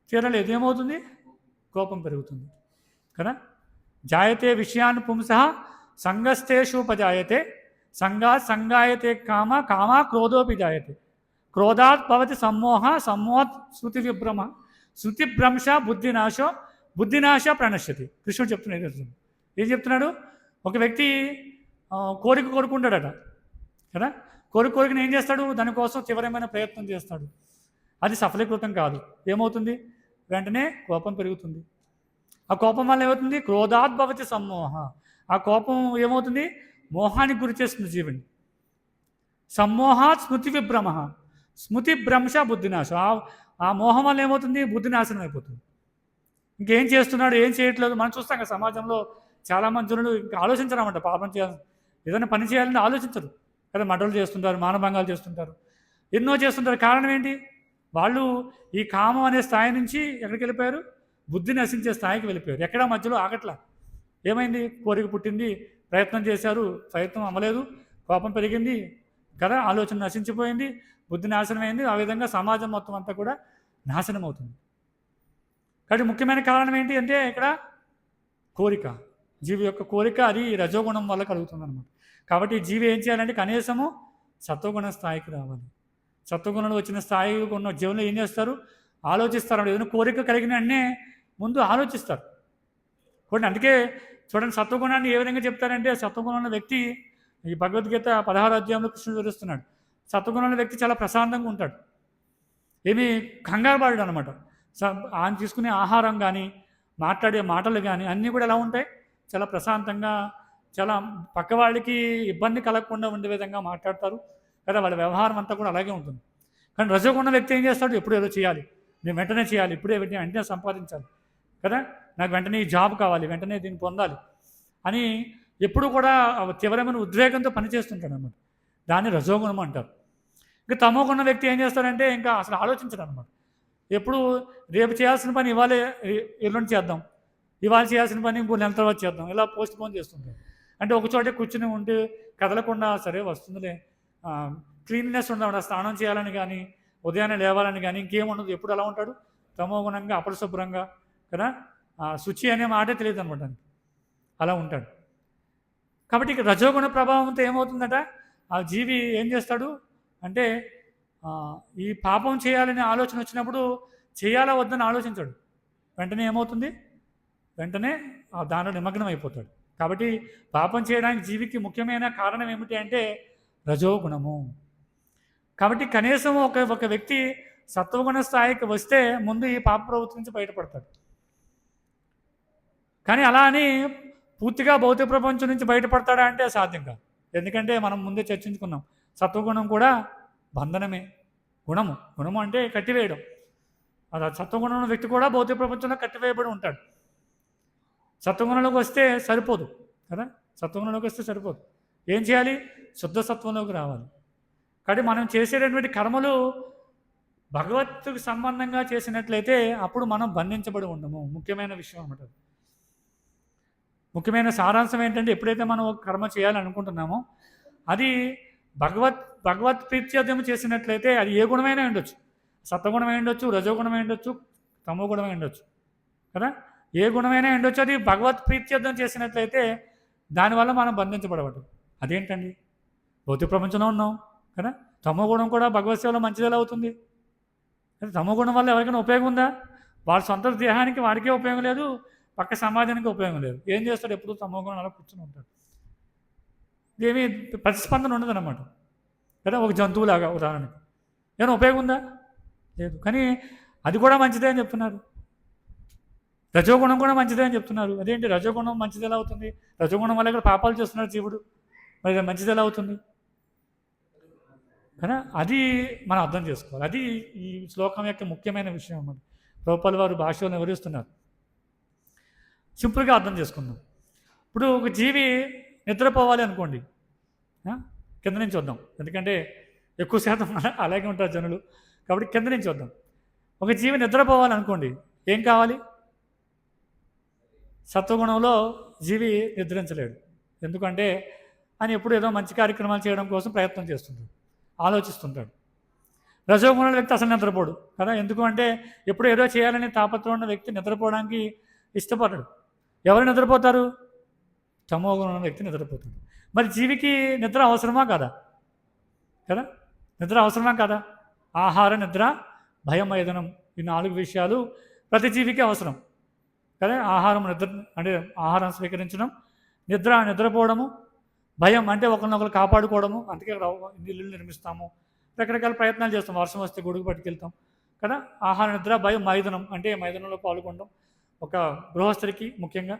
తీరలేదు, ఏమవుతుంది? కోపం పెరుగుతుంది కదా. జాయతే విషయాన్ని పుంసః సంగస్తేషూపజాయతే సంగాయతే కామా క్రోధోపి జాయతే క్రోధాత్ భవతి సమ్మోహాత్ శృతిభ్రంశ బుద్ధినాశ ప్రణశ్యతి. కృష్ణుడు చెప్తున్నాడు. ఏం చెప్తున్నాడు? ఒక వ్యక్తి కోరుకుంటాడట కదా. కోరికను ఏం చేస్తాడు? దానికోసం తీవ్రమైన ప్రయత్నం చేస్తాడు. అది సఫలీకృతం కాదు. ఏమవుతుంది? వెంటనే కోపం పెరుగుతుంది. ఆ కోపం వల్ల ఏమవుతుంది? క్రోధాత్ భవతి సమ్మోహ. ఆ కోపం ఏమవుతుంది? మోహానికి గురి చేస్తుంది జీవుని. సమ్మోహాత్ స్మృతిభ్రంశ బుద్ధినాశ. ఆ మోహం వల్ల ఏమవుతుంది? బుద్ధినాశనం అయిపోతుంది. ఇంకేం చేస్తున్నాడు, ఏం చేయట్లేదు. మనం చూస్తాం కదా సమాజంలో చాలామంది జనులు ఇంకా ఆలోచించరన్నమాట. పాపం చేయాలి, ఏదైనా పని చేయాలని ఆలోచించరు కదా. మర్డర్లు చేస్తుంటారు, మానభంగాలు చేస్తుంటారు, ఎన్నో చేస్తుంటారు. కారణం ఏంటి? వాళ్ళు ఈ కామం అనే స్థాయి నుంచి ఎక్కడికి వెళ్ళిపోయారు? బుద్ధి నశించే స్థాయికి వెళ్ళిపోయారు. ఎక్కడా మధ్యలో ఆగట్లా. ఏమైంది? కోరిక పుట్టింది, ప్రయత్నం చేశారు, ప్రయత్నం అవ్వలేదు, కోపం పెరిగింది కదా, ఆలోచన నశించిపోయింది, బుద్ధి నాశనం అయింది. ఆ విధంగా సమాజం మొత్తం అంతా కూడా నాశనం అవుతుంది. కాబట్టి ముఖ్యమైన కారణం ఏంటి అంటే ఇక్కడ కోరిక, జీవి యొక్క కోరిక. అది రజోగుణం వల్ల కలుగుతుంది అనమాట. కాబట్టి జీవి ఏం చేయాలంటే కనీసము సత్వగుణ స్థాయికి రావాలి. సత్వగుణంలో వచ్చిన స్థాయి ఉన్న జీవులు ఏం చేస్తారు? ఆలోచిస్తారు. ఏదైనా కోరిక కలిగిన వెంటనే ముందు ఆలోచిస్తారు. చూడండి, అందుకే చూడండి సత్వగుణాన్ని ఏ విధంగా చెప్తారంటే, సత్వగుణంలో వ్యక్తి, ఈ భగవద్గీత 16వ అధ్యాయంలో కృష్ణుడు వివరిస్తున్నాడు. సత్వగుణంలో వ్యక్తి చాలా ప్రశాంతంగా ఉంటాడు, ఏమి కంగారు పడాడు అనమాట. ఆయన తీసుకునే ఆహారం కానీ, మాట్లాడే మాటలు కానీ అన్నీ కూడా ఎలా ఉంటాయి? చాలా ప్రశాంతంగా, చాలా పక్క వాళ్ళకి ఇబ్బంది కలగకుండా ఉండే విధంగా మాట్లాడతారు కదా, వాళ్ళ వ్యవహారం అంతా కూడా అలాగే ఉంటుంది. కానీ రజోగుణ వ్యక్తి ఏం చేస్తాడు, ఎప్పుడు ఏదో చేయాలి, నేను వెంటనే చేయాలి, ఇప్పుడే వెంటనే సంపాదించాలి కదా, నాకు వెంటనే ఈ జాబ్ కావాలి, వెంటనే దీన్ని పొందాలి అని ఎప్పుడు కూడా తీవ్రమైన ఉద్వేగంతో పనిచేస్తుంటాడు అన్నమాట. దాన్ని రజోగుణం అంటారు. ఇంకా తమోగుణ వ్యక్తి ఏం చేస్తాడంటే ఇంకా అసలు ఆలోచించడం అనమాట. ఎప్పుడు రేపు చేయాల్సిన పని ఇవాళ ఎల్లుండి చేద్దాం, ఇవాళ చేయాల్సిన పని ఇంకో నెల తర్వాత చేద్దాం, ఇలా పోస్ట్ పోన్ చేస్తుంటాం. అంటే ఒక చోటే కూర్చుని ఉంటే కదలకుండా సరే వస్తుందిలే, క్లీన్నెస్ ఉండదు, స్నానం చేయాలని కానీ ఉదయాన్నే లేవాలని కానీ ఇంకేముండదు, ఎప్పుడు అలా ఉంటాడు తమోగుణంగా అపరిశుభ్రంగా కదా, శుచి అనే మాటే తెలియదు అనమాట, అలా ఉంటాడు. కాబట్టి ఇక రజోగుణ ప్రభావంతో ఏమవుతుందట, ఆ జీవి ఏం చేస్తాడు అంటే ఈ పాపం చేయాలనే ఆలోచన వచ్చినప్పుడు చేయాలా వద్దని ఆలోచించాడు, వెంటనే ఏమవుతుంది, వెంటనే దానిలో నిమగ్నం అయిపోతాడు. కాబట్టి పాపం చేయడానికి జీవికి ముఖ్యమైన కారణం ఏమిటి అంటే రజోగుణము. కాబట్టి కనీసం ఒక వ్యక్తి సత్వగుణ స్థాయికి వస్తే ముందు ఈ పాప ప్రవృత్తి నుంచి బయటపడతాడు. కానీ అలా అని పూర్తిగా భౌతిక ప్రపంచం నుంచి బయటపడతాడా అంటే సాధ్యం కాదు. ఎందుకంటే మనం ముందే చర్చించుకున్నాం, సత్వగుణం కూడా బంధనమే. గుణము అంటే కట్టివేయడం. అది సత్వగుణం వ్యక్తి కూడా భౌతిక ప్రపంచంలో కట్టివేయబడి ఉంటాడు. సత్వగుణంలోకి వస్తే సరిపోదు కదా, సత్వగుణంలోకి వస్తే సరిపోదు. ఏం చేయాలి, శుద్ధ సత్వంలోకి రావాలి. కాబట్టి మనం చేసేటటువంటి కర్మలు భగవత్తుకు సంబంధంగా చేసినట్లయితే అప్పుడు మనం బంధించబడి ఉండము. ముఖ్యమైన విషయం అన్నమాట. ముఖ్యమైన సారాంశం ఏంటంటే ఎప్పుడైతే మనం ఒక కర్మ చేయాలనుకుంటున్నామో అది భగవత్ ప్రీత్యర్థం చేసినట్లయితే అది ఏ గుణమైనా ఉండొచ్చు, సత్వగుణమై ఉండొచ్చు, రజోగుణమై ఉండొచ్చు, తమో గుణమై ఉండొచ్చు కదా, ఏ గుణమైనా ఉండొచ్చు. అది భగవత్ ప్రీత్యర్థం చేసినట్లయితే దానివల్ల మనం బంధించబడవద్దు. అదేంటండి, భౌతిక ప్రపంచంలో ఉన్నాం కదా, తమో గుణం కూడా భగవత్ సేవలో మంచిది ఎలా అవుతుంది? తమో గుణం వల్ల ఎవరికైనా ఉపయోగం ఉందా? వాళ్ళ సొంత దేహానికి వాడికే ఉపయోగం లేదు, పక్క సమాజానికి ఉపయోగం లేదు. ఏం చేస్తాడు, ఎప్పుడు తమో గుణం అలా కూర్చొని ఉంటాడు, ఏమీ ప్రతిస్పందన ఉండదన్నమాట కదా. ఒక జంతువులాగా ఉదాహరణకి ఏమైనా ఉపయోగం ఉందా? లేదు. కానీ అది కూడా మంచిదే అని చెప్తున్నారు, రజోగుణం కూడా మంచిదే అని చెప్తున్నారు. అదేంటి రజోగుణం మంచిది ఎలా అవుతుంది? రజోగుణం వల్ల కూడా పాపాలు చేస్తున్నాడు జీవుడు, మరి మంచిది ఎలా అవుతుంది కదా? అది మనం అర్థం చేసుకోవాలి. అది ఈ శ్లోకం యొక్క ముఖ్యమైన విషయం అన్నమాట. ప్రభుపాల్ వారు భాషలో వివరిస్తున్నారు. సింపుల్గా అర్థం చేసుకుందాం. ఇప్పుడు ఒక జీవి నిద్రపోవాలి అనుకోండి, కింద నుంచి వద్దాం, ఎందుకంటే ఎక్కువ శాతం అలాగే ఉంటారు జనులు, కాబట్టి కింద నుంచి వద్దాం. ఒక జీవి నిద్రపోవాలనుకోండి, ఏం కావాలి? సత్వగుణంలో జీవి నిద్రించలేడు. ఎందుకంటే ఆయన ఎప్పుడు ఏదో మంచి కార్యక్రమాలు చేయడం కోసం ప్రయత్నం చేస్తుంటాడు, ఆలోచిస్తుంటాడు. రజోగుణ వ్యక్తి అసలు నిద్రపోడు కదా. ఎందుకు అంటే ఎప్పుడు ఏదో చేయాలని తాపత్రం ఉన్న వ్యక్తి నిద్రపోవడానికి ఇష్టపడడు. ఎవరు నిద్రపోతారు? తమోగుణ వ్యక్తి నిద్రపోతాడు. మరి జీవికి నిద్ర అవసరమా కాదా? కదా, నిద్ర అవసరమా కాదా? ఆహార, నిద్ర, భయం, మైదనం, ఈ 4 విషయాలు ప్రతి జీవికి అవసరం కదా. నిద్ర అంటే ఆహారం స్వీకరించడం, నిద్రపోవడము, భయం అంటే ఒకరినొకరు కాపాడుకోవడము, అందుకే ఇల్లు నిర్మిస్తాము, రకరకాల ప్రయత్నాలు చేస్తాం, వర్షం వస్తే గొడుగు పట్టుకెళ్తాం కదా. ఆహార, నిద్ర, భయం, మైదనం అంటే మైదనంలో పాల్గొనడం ఒక గృహస్థుడికి ముఖ్యంగా.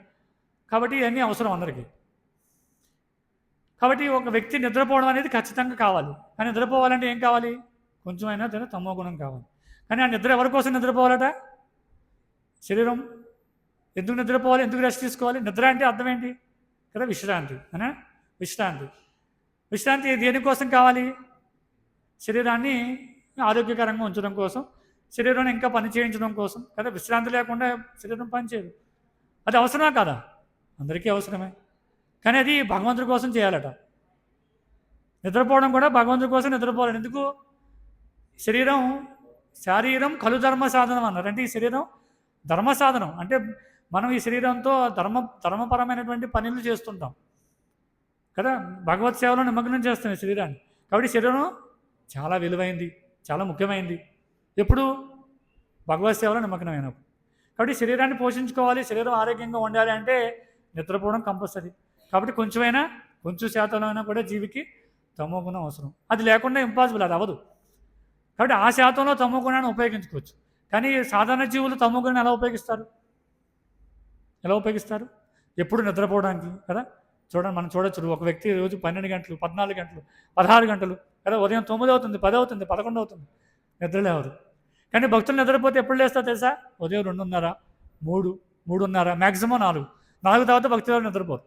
కాబట్టి ఇవన్నీ అవసరం అందరికీ. కాబట్టి ఒక వ్యక్తి నిద్రపోవడం అనేది ఖచ్చితంగా కావాలి. కానీ నిద్రపోవాలంటే ఏం కావాలి? కొంచెమైనా తమో గుణం కావాలి. కానీ ఆ నిద్ర ఎవరి కోసం నిద్రపోవాలట? శరీరం ఎందుకు నిద్రపోవాలి, ఎందుకు రెస్ట్ తీసుకోవాలి? నిద్ర అంటే అర్థం ఏంటి కదా, విశ్రాంతి అనా. విశ్రాంతి దేనికోసం కావాలి? శరీరాన్ని ఆరోగ్యకరంగా ఉంచడం కోసం, శరీరాన్ని ఇంకా పని చేయించడం కోసం కదా. విశ్రాంతి లేకుండా శరీరం పనిచేయదు. అది అవసరమా కాదా? అందరికీ అవసరమే. కానీ అది భగవంతుడి కోసం చేయాలట. నిద్రపోవడం కూడా భగవంతుడి కోసం నిద్రపోవాలి. ఎందుకు? శారీరం కలు ధర్మ సాధనం అన్నారు. అంటే ఈ శరీరం ధర్మ సాధనం. అంటే మనం ఈ శరీరంతో ధర్మపరమైనటువంటి పనులు చేస్తుంటాం కదా, భగవత్ సేవలో నిమగ్నం చేస్తాం ఈ శరీరాన్ని. కాబట్టి శరీరం చాలా విలువైంది, చాలా ముఖ్యమైనది. ఎప్పుడు? భగవత్ సేవలో నిమగ్నమైనప్పుడు. కాబట్టి శరీరాన్ని పోషించుకోవాలి, శరీరం ఆరోగ్యంగా ఉండాలి అంటే నిద్రపోవడం కంపల్సరీ. కాబట్టి కొంచెం శాతంలో అయినా కూడా జీవికి తమో గుణం అవసరం. అది లేకుండా ఇంపాసిబుల్, అది అవ్వదు. కాబట్టి ఆ శాతంలో తమో గుణాన్ని ఉపయోగించుకోవచ్చు. కానీ సాధారణ జీవులు తమో గుణాన్ని ఎలా ఉపయోగిస్తారు? ఎప్పుడు నిద్రపోవడానికి కదా, చూడండి, మనం చూడొచ్చు ఒక వ్యక్తి రోజు 12 గంటలు, 14 గంటలు, 16 గంటలు కదా, ఉదయం 9 అవుతుంది, 10 అవుతుంది, 11 అవుతుంది, నిద్రలేవరు. కానీ భక్తులు నిద్రపోతే ఎప్పుడు లేస్తారు తెలుసా? ఉదయం 2:30, 3, 3:30, మ్యాక్సిమం 4. 4 తర్వాత భక్తులు నిద్రపోరు.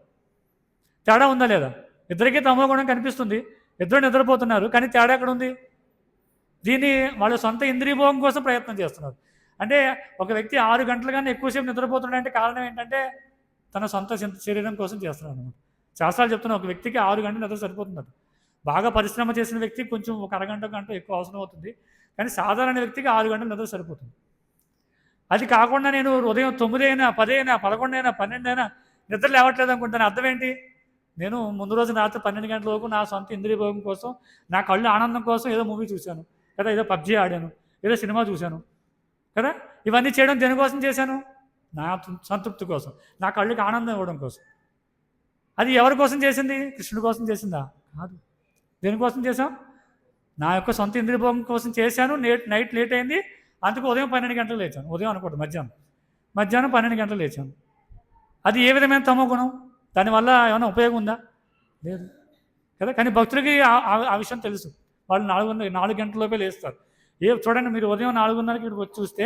తేడా ఉందా లేదా? ఇద్దరికీ తమో గుణం కనిపిస్తుంది, ఇద్దరు నిద్రపోతున్నారు, కానీ తేడా ఎక్కడ ఉంది? దీన్ని వాళ్ళ సొంత ఇంద్రియభోగం కోసం ప్రయత్నం చేస్తున్నారు. అంటే ఒక వ్యక్తి 6 గంటల కన్నా ఎక్కువసేపు నిద్రపోతున్నాడంటే కారణం ఏంటంటే తన సొంత శరీరం కోసం చేస్తున్నాడు అనమాట. శాస్త్రాలు చెప్తున్నా ఒక వ్యక్తికి 6 గంటలు నిద్ర సరిపోతుందట. బాగా పరిశ్రమ చేసిన వ్యక్తికి కొంచెం ఒక అరగంట గంట ఎక్కువ అవసరం అవుతుంది, కానీ సాధారణ వ్యక్తికి 6 గంటలు నిద్ర సరిపోతుంది. అది కాకుండా నేను ఉదయం 9 అయినా, 10 అయినా, 11 అయినా, 12 అయినా నిద్ర లేవట్లేదు అనుకుంటాను. అర్థం ఏంటి? నేను ముందు రోజు రాత్రి 12 గంటల వరకు నా సొంత ఇంద్రియభోగం కోసం, నా కళ్ళు ఆనందం కోసం ఏదో మూవీ చూశాను కదా, ఏదో పబ్జీ ఆడాను, ఏదో సినిమా చూశాను కదా. ఇవన్నీ చేయడం దేనికోసం చేశాను? నా సంతృప్తి కోసం, నా కళ్ళకి ఆనందం ఇవ్వడం కోసం. అది ఎవరి కోసం చేసింది? కృష్ణుడి కోసం చేసిందా? కాదు. దేనికోసం చేశాం? నా యొక్క సొంత ఇంద్రియభోగం కోసం చేశాను. నైట్ లేట్ అయింది, అందుకు ఉదయం 12 గంటలు లేచాను. ఉదయం అనుకోండి, మధ్యాహ్నం 12 గంటలు లేచాను. అది ఏ విధమైన తమో గుణం? దానివల్ల ఏమైనా ఉపయోగం ఉందా? లేదు కదా. కానీ భక్తులకి ఆ విషయం తెలుసు. వాళ్ళు 4 గంటలలోపే లేస్తారు. చూడండి, మీరు ఉదయం 4:30కి ఇక్కడికి వచ్చి చూస్తే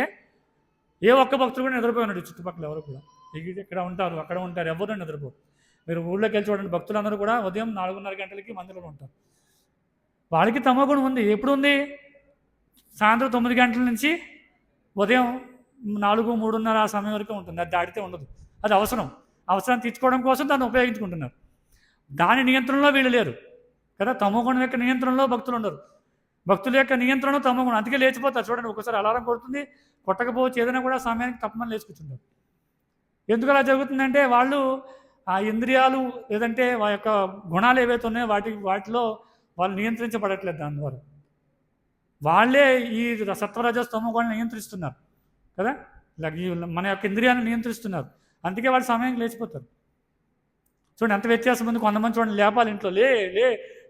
ఏ ఒక్క భక్తులు కూడా నిద్రపోయి ఉన్నాడు చుట్టుపక్కల. ఎవరు కూడా ఇక్కడ ఉంటారు, అక్కడ ఉంటారు, ఎవరు నిద్రపోరు. మీరు ఊళ్ళోకి వెళ్ళి చూడండి, భక్తులందరూ కూడా ఉదయం 4:30 గంటలకి మందిరంలో ఉంటారు. వాళ్ళకి తమో గుణం ఉంది. ఎప్పుడు ఉంది? సాయంత్రం 9 గంటల నుంచి ఉదయం 4, 3:30 ఆ సమయం వరకు ఉంటుంది. అది దాటితే ఉండదు. అది అవసరం తీర్చుకోవడం కోసం దాన్ని ఉపయోగించుకుంటున్నారు. దాని నియంత్రణలో వీళ్ళు లేరు కదా. తమో గుణం యొక్క నియంత్రణలో భక్తులు ఉండరు. భక్తుల యొక్క నియంత్రణ తమో గుణం. అందుకే లేచిపోతారు. చూడండి, ఒకసారి అలారం కొడుతుంది, కొట్టకపోవచ్చు, ఏదైనా కూడా సమయానికి తప్పమని లేచుకుంటున్నారు. ఎందుకు అలా జరుగుతుందంటే వాళ్ళు ఆ ఇంద్రియాలు లేదంటే వాళ్ళ యొక్క గుణాలు ఏవైతే ఉన్నాయో వాటిలో వాళ్ళు నియంత్రించబడట్లేదు. దాని ద్వారా వాళ్ళే ఈ సత్వరజస్తమో గుణాన్ని నియంత్రిస్తున్నారు కదా. మన యొక్క ఇంద్రియాలను నియంత్రిస్తున్నారు. అందుకే వాళ్ళు సమయానికి లేచిపోతారు. చూడండి ఎంత వ్యత్యాసం ఉంది. కొంతమంది చూడండి లేపాలి, ఇంట్లో లే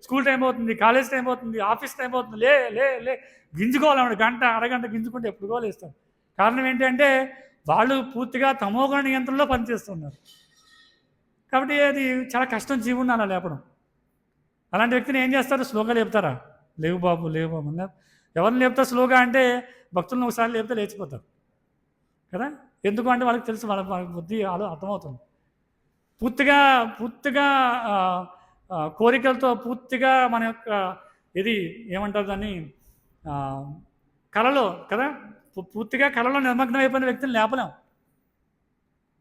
స్కూల్ టైం అవుతుంది, కాలేజ్ టైం అవుతుంది, ఆఫీస్ టైం అవుతుంది, లే గింజుకోవాలి, గంట అరగంట గింజుకుంటే ఎప్పుడుగో లేస్తారు. కారణం ఏంటి అంటే వాళ్ళు పూర్తిగా తమోగుణ నియంత్రణలో పనిచేస్తున్నారు. కాబట్టి అది చాలా కష్టం జీవుని అలా లేపడం. అలాంటి వ్యక్తిని ఏం చేస్తారు? స్లోగా లేపుతారా? లేవు బాబు ఎవరిని లేపుతారు స్లోగా అంటే భక్తులను ఒకసారి లేపితే లేచిపోతారు కదా. ఎందుకు అంటే వాళ్ళకి తెలుసు, వాళ్ళ బుద్ధి అర్థమవుతుంది. పూర్తిగా కోరికలతో పూర్తిగా మన యొక్క ఇది ఏమంటారు దాన్ని, కళలో కదా, పూర్తిగా కళలో నిమగ్నం అయిపోయిన వ్యక్తిని లేపలేం.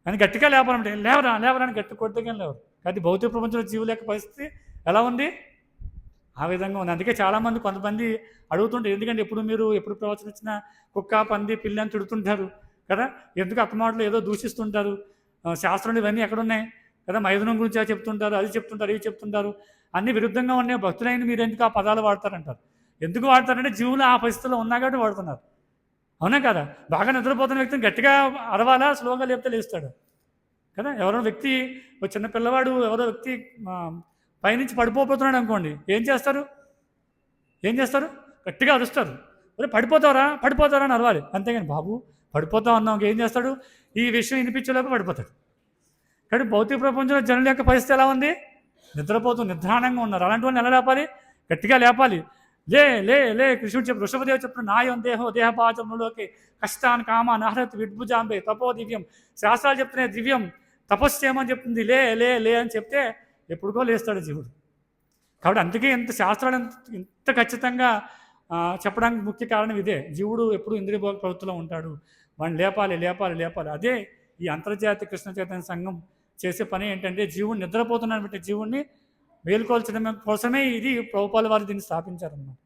అని గట్టిగా లేపాలంటే లేవరా అని గట్టి కొట్టగా లేవరు. కానీ భౌతిక ప్రపంచంలో జీవుల యొక్క పరిస్థితి ఎలా ఉంది? ఆ విధంగా ఉంది. అందుకే చాలామంది కొంతమంది అడుగుతుంటారు, ఎందుకంటే ఎప్పుడు ప్రవచనం ఇచ్చినా కుక్క, పంది, పిల్లి అని తిడుతుంటారు కదా. ఎందుకు అత్తమాటలు ఏదో దూషిస్తుంటారు. శాస్త్రంలో ఇవన్నీ ఎక్కడున్నాయి కదా. మైథునం గురించి చెప్తుంటారు, అది చెప్తుంటారు, ఇవి చెప్తుంటారు, అన్నీ విరుద్ధంగా ఉన్నాయి. భక్తులైన మీరు ఎందుకు ఆ పదాలు వాడతారంటారు. ఎందుకు వాడతారంటే జీవులు ఆ పరిస్థితిలో ఉన్నా కాబట్టి వాడుతున్నారు. అవునా కదా. బాగా నిద్రపోతున్న వ్యక్తిని గట్టిగా అరవాలా, స్లోగా లేపితే లేస్తాడు కదా. ఎవరో వ్యక్తి, ఒక చిన్న పిల్లవాడు ఎవరో వ్యక్తి పైనుంచి పడిపోతున్నాడు అనుకోండి, ఏం చేస్తారు? గట్టిగా అరుస్తారు, అరే పడిపోతారా అని అరవాలి. అంతేగాని బాబు పడిపోతావు అన్నాం ఏం చేస్తాడు? ఈ విషయం వినిపించేలోపు పడిపోతాడు. కానీ భౌతిక ప్రపంచంలో జనుల యొక్క పరిస్థితి ఎలా ఉంది? నిద్రాణంగా ఉన్నారు. అలాంటి వాళ్ళని ఎలా లేపాలి? గట్టిగా లేపాలి. లే కృష్ణుడు చెప్పు, వృషభదేవి చెప్తున్న నాయం దేహపాచములోకి కష్టాన్ని కామాన్ అర్హత విడ్భుజాంబే తపో దివ్యం. శాస్త్రాలు చెప్తున్నాయి దివ్యం, తపస్సు చేయమని చెప్తుంది. లే అని చెప్తే ఎప్పుడుకో లేస్తాడు జీవుడు. కాబట్టి అందుకే శాస్త్రాలు ఇంత ఖచ్చితంగా చెప్పడానికి ముఖ్య కారణం ఇదే. జీవుడు ఎప్పుడు ఇంద్రియభోగ ప్రవృత్తిలో ఉంటాడు, వాడిని లేపాలి. అదే ఈ అంతర్జాతీయ కృష్ణ చైతన్య సంఘం చేసే పని ఏంటంటే జీవుడిని నిద్రపోతున్నాను బట్టి జీవుడిని మేల్కొల్చడం కోసమే ఇది ప్రభుపాల వారు దీన్ని స్థాపించారన్నమాట.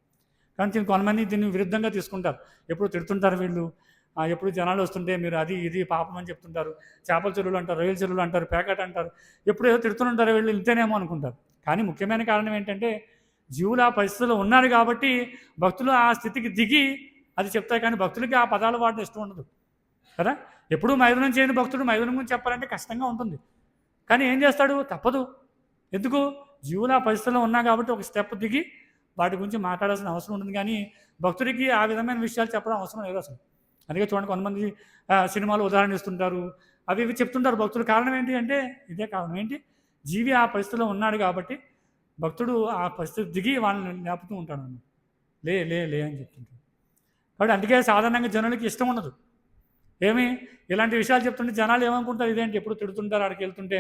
కానీ కొంతమంది దీన్ని విరుద్ధంగా తీసుకుంటారు. ఎప్పుడు తిడుతుంటారు వీళ్ళు, ఎప్పుడు జనాలు వస్తుంటే మీరు అది ఇది పాపం అని చెప్తుంటారు. చేపల చెరువులు అంటారు, రొయ్యల చెరువులు అంటారు, పేకాట అంటారు, ఎప్పుడు ఏదో తిడుతుంటారు వీళ్ళు, ఇంతేనేమో అనుకుంటారు. కానీ ముఖ్యమైన కారణం ఏంటంటే జీవులు ఆ పరిస్థితుల్లో ఉన్నారు కాబట్టి భక్తులు ఆ స్థితికి దిగి అది చెప్తారు. కానీ భక్తులకి ఆ పదాలు వాడడం ఇష్టం ఉండదు కదా. ఎప్పుడు మైథునం చేయని భక్తుడు మైథునం గురించి చెప్పాలంటే కష్టంగా ఉంటుంది. కానీ ఏం చేస్తాడు? తప్పదు. ఎందుకు? జీవులు ఆ పరిస్థితుల్లో ఉన్నా కాబట్టి ఒక స్టెప్ దిగి వాటి గురించి మాట్లాడాల్సిన అవసరం ఉంటుంది. కానీ భక్తుడికి ఆ విధమైన విషయాలు చెప్పడం అవసరం లేదు అసలు. అందుకే చూడండి, కొంతమంది సినిమాలు ఉదాహరణ ఇస్తుంటారు, అవి చెప్తుంటారు భక్తులు. కారణం ఏంటి అంటే ఇదే కారణం. ఏంటి? జీవి ఆ పరిస్థితిలో ఉన్నాడు కాబట్టి భక్తుడు ఆ పరిస్థితి దిగి వాళ్ళని లేపుతూ ఉంటాడు అన్నమాట. లే లే లే అని చెప్తుంటాడు. కాబట్టి అందుకే సాధారణంగా జనులకి ఇష్టం ఉండదు. ఏమి ఇలాంటి విషయాలు చెప్తుంటే జనాలు ఏమనుకుంటారు, ఇదేంటి ఎప్పుడు తిడుతుంటారు అక్కడికి వెళ్తుంటే,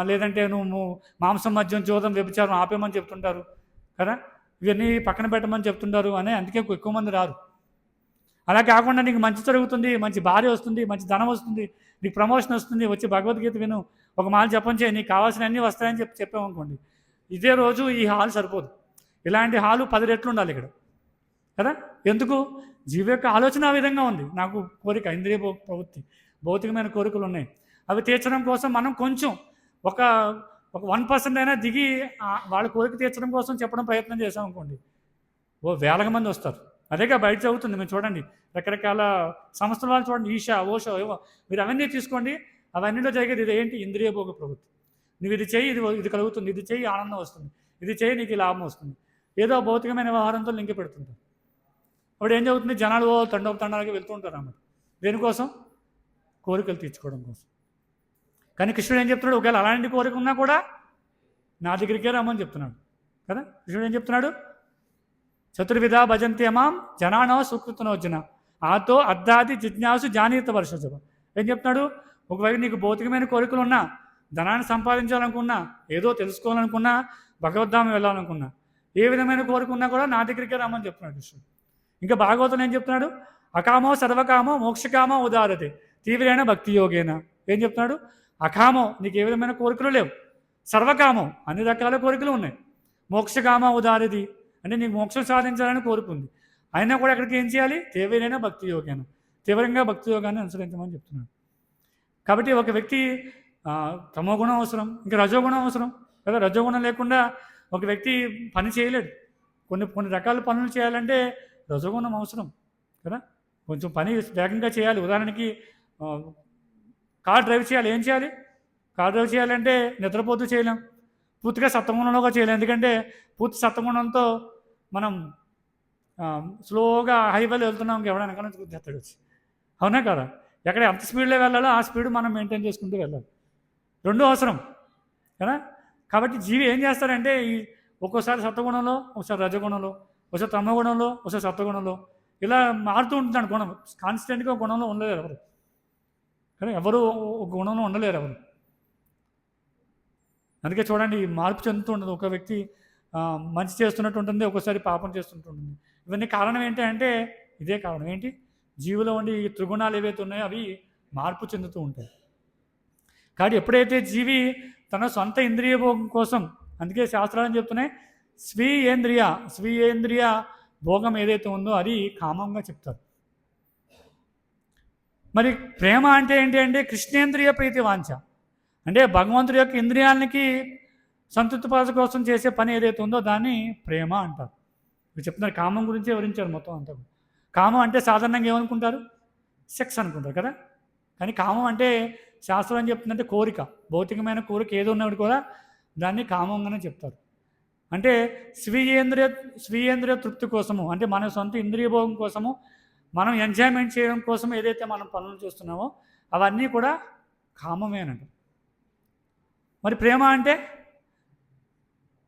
లేదంటే నువ్వు మాంసం, మద్యం, జోదం, వ్యభిచారం ఆపేమని చెప్తుంటారు కదా, ఇవన్నీ పక్కన పెట్టమని చెప్తుంటారు అని అందుకే ఎక్కువ మంది రారు. అలా కాకుండా నీకు మంచి జరుగుతుంది, మంచి భార్య వస్తుంది, మంచి ధనం వస్తుంది, నీకు ప్రమోషన్ వస్తుంది, వచ్చి భగవద్గీత విను, ఒక మాల జపం చేయి, నీకు కావాల్సిన అన్నీ వస్తాయని చెప్పామనుకోండి, ఇదే రోజు ఈ హాల్ సరిపోదు. ఇలాంటి హాలు 10 రెట్లు ఉండాలి ఇక్కడ కదా. ఎందుకు? జీవి యొక్క ఆలోచన ఆ విధంగా ఉంది. నాకు కోరిక, ఇంద్రియ ప్రవృత్తి, భౌతికమైన కోరికలు ఉన్నాయి. అవి తీర్చడం కోసం మనం కొంచెం ఒక 1% అయినా దిగి వాళ్ళ కోరిక తీర్చడం కోసం చెప్పడం ప్రయత్నం చేసాం అనుకోండి, వేలకు మంది వస్తారు. అదేగా బయట చదువుతుంది. మీరు చూడండి, రకరకాల సంస్థల వాళ్ళు చూడండి, ఈషా, ఓషో, ఏవో మీరు అవన్నీ తీసుకోండి, అవన్నీలో జరిగేది ఇది ఏంటి? ఇంద్రియ భోగ ప్రవృత్తి. నువ్వు ఇది చేయి, ఇది కలుగుతుంది, ఇది చేయి ఆనందం వస్తుంది, ఇది చేయి నీకు లాభం వస్తుంది, ఏదో భౌతికమైన వ్యవహారంతో లింక్ పెడుతుంటారు. అప్పుడు ఏం జరుగుతుంది? జనాలు తండాలకి వెళ్తూ ఉంటారు అన్నమాట. దేనికోసం? కోరికలు తీర్చుకోవడం కోసం. కానీ కృష్ణుడు ఏం చెప్తున్నాడు? ఒకవేళ అలాంటి కోరిక ఉన్నా కూడా నా దగ్గరికే రమ్మని చెప్తున్నాడు కదా. కృష్ణుడు ఏం చెప్తున్నాడు? చతుర్విధ భజంతి అమాం జనానో సుకృతనోజన ఆతో అద్దాది జిజ్ఞాసు జానీత వర్షజం. ఏం చెప్తున్నాడు? ఒకవేళ నీకు భౌతికమైన కోరికలు ఉన్నా, ధనాన్ని సంపాదించాలనుకున్నా, ఏదో తెలుసుకోవాలనుకున్నా, భగవద్ధామం వెళ్ళాలనుకున్నా, ఏ విధమైన కోరిక ఉన్నా కూడా నా దగ్గరికే రమ్మని చెప్తున్నాడు కృష్ణుడు. ఇంకా భాగవతం ఏం చెప్తున్నాడు? అకామో సర్వకామో మోక్షకామో ఉదారతే తీవ్రైన భక్తి యోగేన. ఏం చెప్తున్నాడు? అకామో, నీకు ఏ విధమైన కోరికలు లేవు. సర్వకామం, అన్ని రకాల కోరికలు ఉన్నాయి. మోక్షకామ ఉదారది, అంటే నీకు మోక్షం సాధించాలని కోరుకుంది. అయినా కూడా అక్కడికి ఏం చేయాలి? తీవ్రైన భక్తి యోగేన, తీవ్రంగా భక్తి యోగాన్ని అనుసరించమని చెప్తున్నాడు. కాబట్టి ఒక వ్యక్తి తమోగుణం అవసరం, ఇంకా రజోగుణం అవసరం కదా. రజోగుణం లేకుండా ఒక వ్యక్తి పని చేయలేడు. కొన్ని రకాల పనులు చేయాలంటే రజోగుణం అవసరం కదా. కొంచెం పని వేగంగా చేయాలి. ఉదాహరణకి కార్ డ్రైవ్ చేయాలి. ఏం చేయాలి? కార్ డ్రైవ్ చేయాలంటే నిద్రపోతూ చేయలేం, పూర్తిగా సత్వగుణంలోగా చేయలేం. ఎందుకంటే పూర్తి సత్వగుణంతో మనం స్లోగా హైవేలో వెళ్తున్నాం, ఇంకెవడైనా కన్నా గుర్తెత్తాడు వచ్చి, అవునా కదా. ఎక్కడ ఎంత స్పీడ్లో వెళ్ళాలో ఆ స్పీడ్ మనం మెయింటైన్ చేసుకుంటూ వెళ్ళాలి. రెండూ అవసరం కదా. కాబట్టి జీవి ఏం చేస్తారంటే ఒక్కోసారి సత్వగుణంలో, ఒకసారి రజగుణంలో, ఒకసారి తమగుణంలో, ఒకసారి సత్వగుణంలో, ఇలా మారుతూ ఉంటున్నాడు గుణం. కాన్స్టెంట్గా గుణంలో ఉండలేరు ఎవరు, కానీ ఎవరు ఒక గుణంలో ఉండలేరు ఎవరు. అందుకే చూడండి, మార్పు చెందుతూ ఉంటుంది. ఒక వ్యక్తి మంచి చేస్తున్నట్టు ఉంటుంది, ఒక్కోసారి పాపం చేస్తుంటుంది. ఇవన్నీ కారణం ఏంటి అంటే ఇదే కారణం. ఏంటి? జీవులో ఉండి ఈ త్రిగుణాలు ఏవైతే ఉన్నాయో అవి మార్పు చెందుతూ ఉంటాయి. కాబట్టి ఎప్పుడైతే జీవి తన సొంత ఇంద్రియ భోగం కోసం, అందుకే శాస్త్రాలను చెప్తున్నాయి, స్వీయేంద్రియ భోగం ఏదైతే ఉందో అది కామంగా చెప్తారు. మరి ప్రేమ అంటే ఏంటి అంటే కృష్ణేంద్రియ ప్రీతి వాంఛ, అంటే భగవంతుడి యొక్క ఇంద్రియాలకి సంతృప్తిపరచ కోసం చేసే పని ఏదైతే ఉందో దాన్ని ప్రేమ అంటారు. మీరు చెప్తున్నారు, కామం గురించి వివరించారు మొత్తం అంతా. కామం అంటే సాధారణంగా ఏమనుకుంటారు? సెక్స్ అనుకుంటారు కదా. కానీ కామం అంటే శాస్త్రం ఏం చెప్తుందంటే కోరిక, భౌతికమైన కోరిక ఏదో ఉన్నప్పుడు కూడా దాన్ని కామంగానే చెప్తారు. అంటే స్వీయేంద్రియ తృప్తి కోసము, అంటే మన సొంత ఇంద్రియ భోగం కోసము, మనం ఎంజాయ్మెంట్ చేయడం కోసం ఏదైతే మనం పనులు చేస్తున్నామో అవన్నీ కూడా కామమేనంట. మరి ప్రేమ అంటే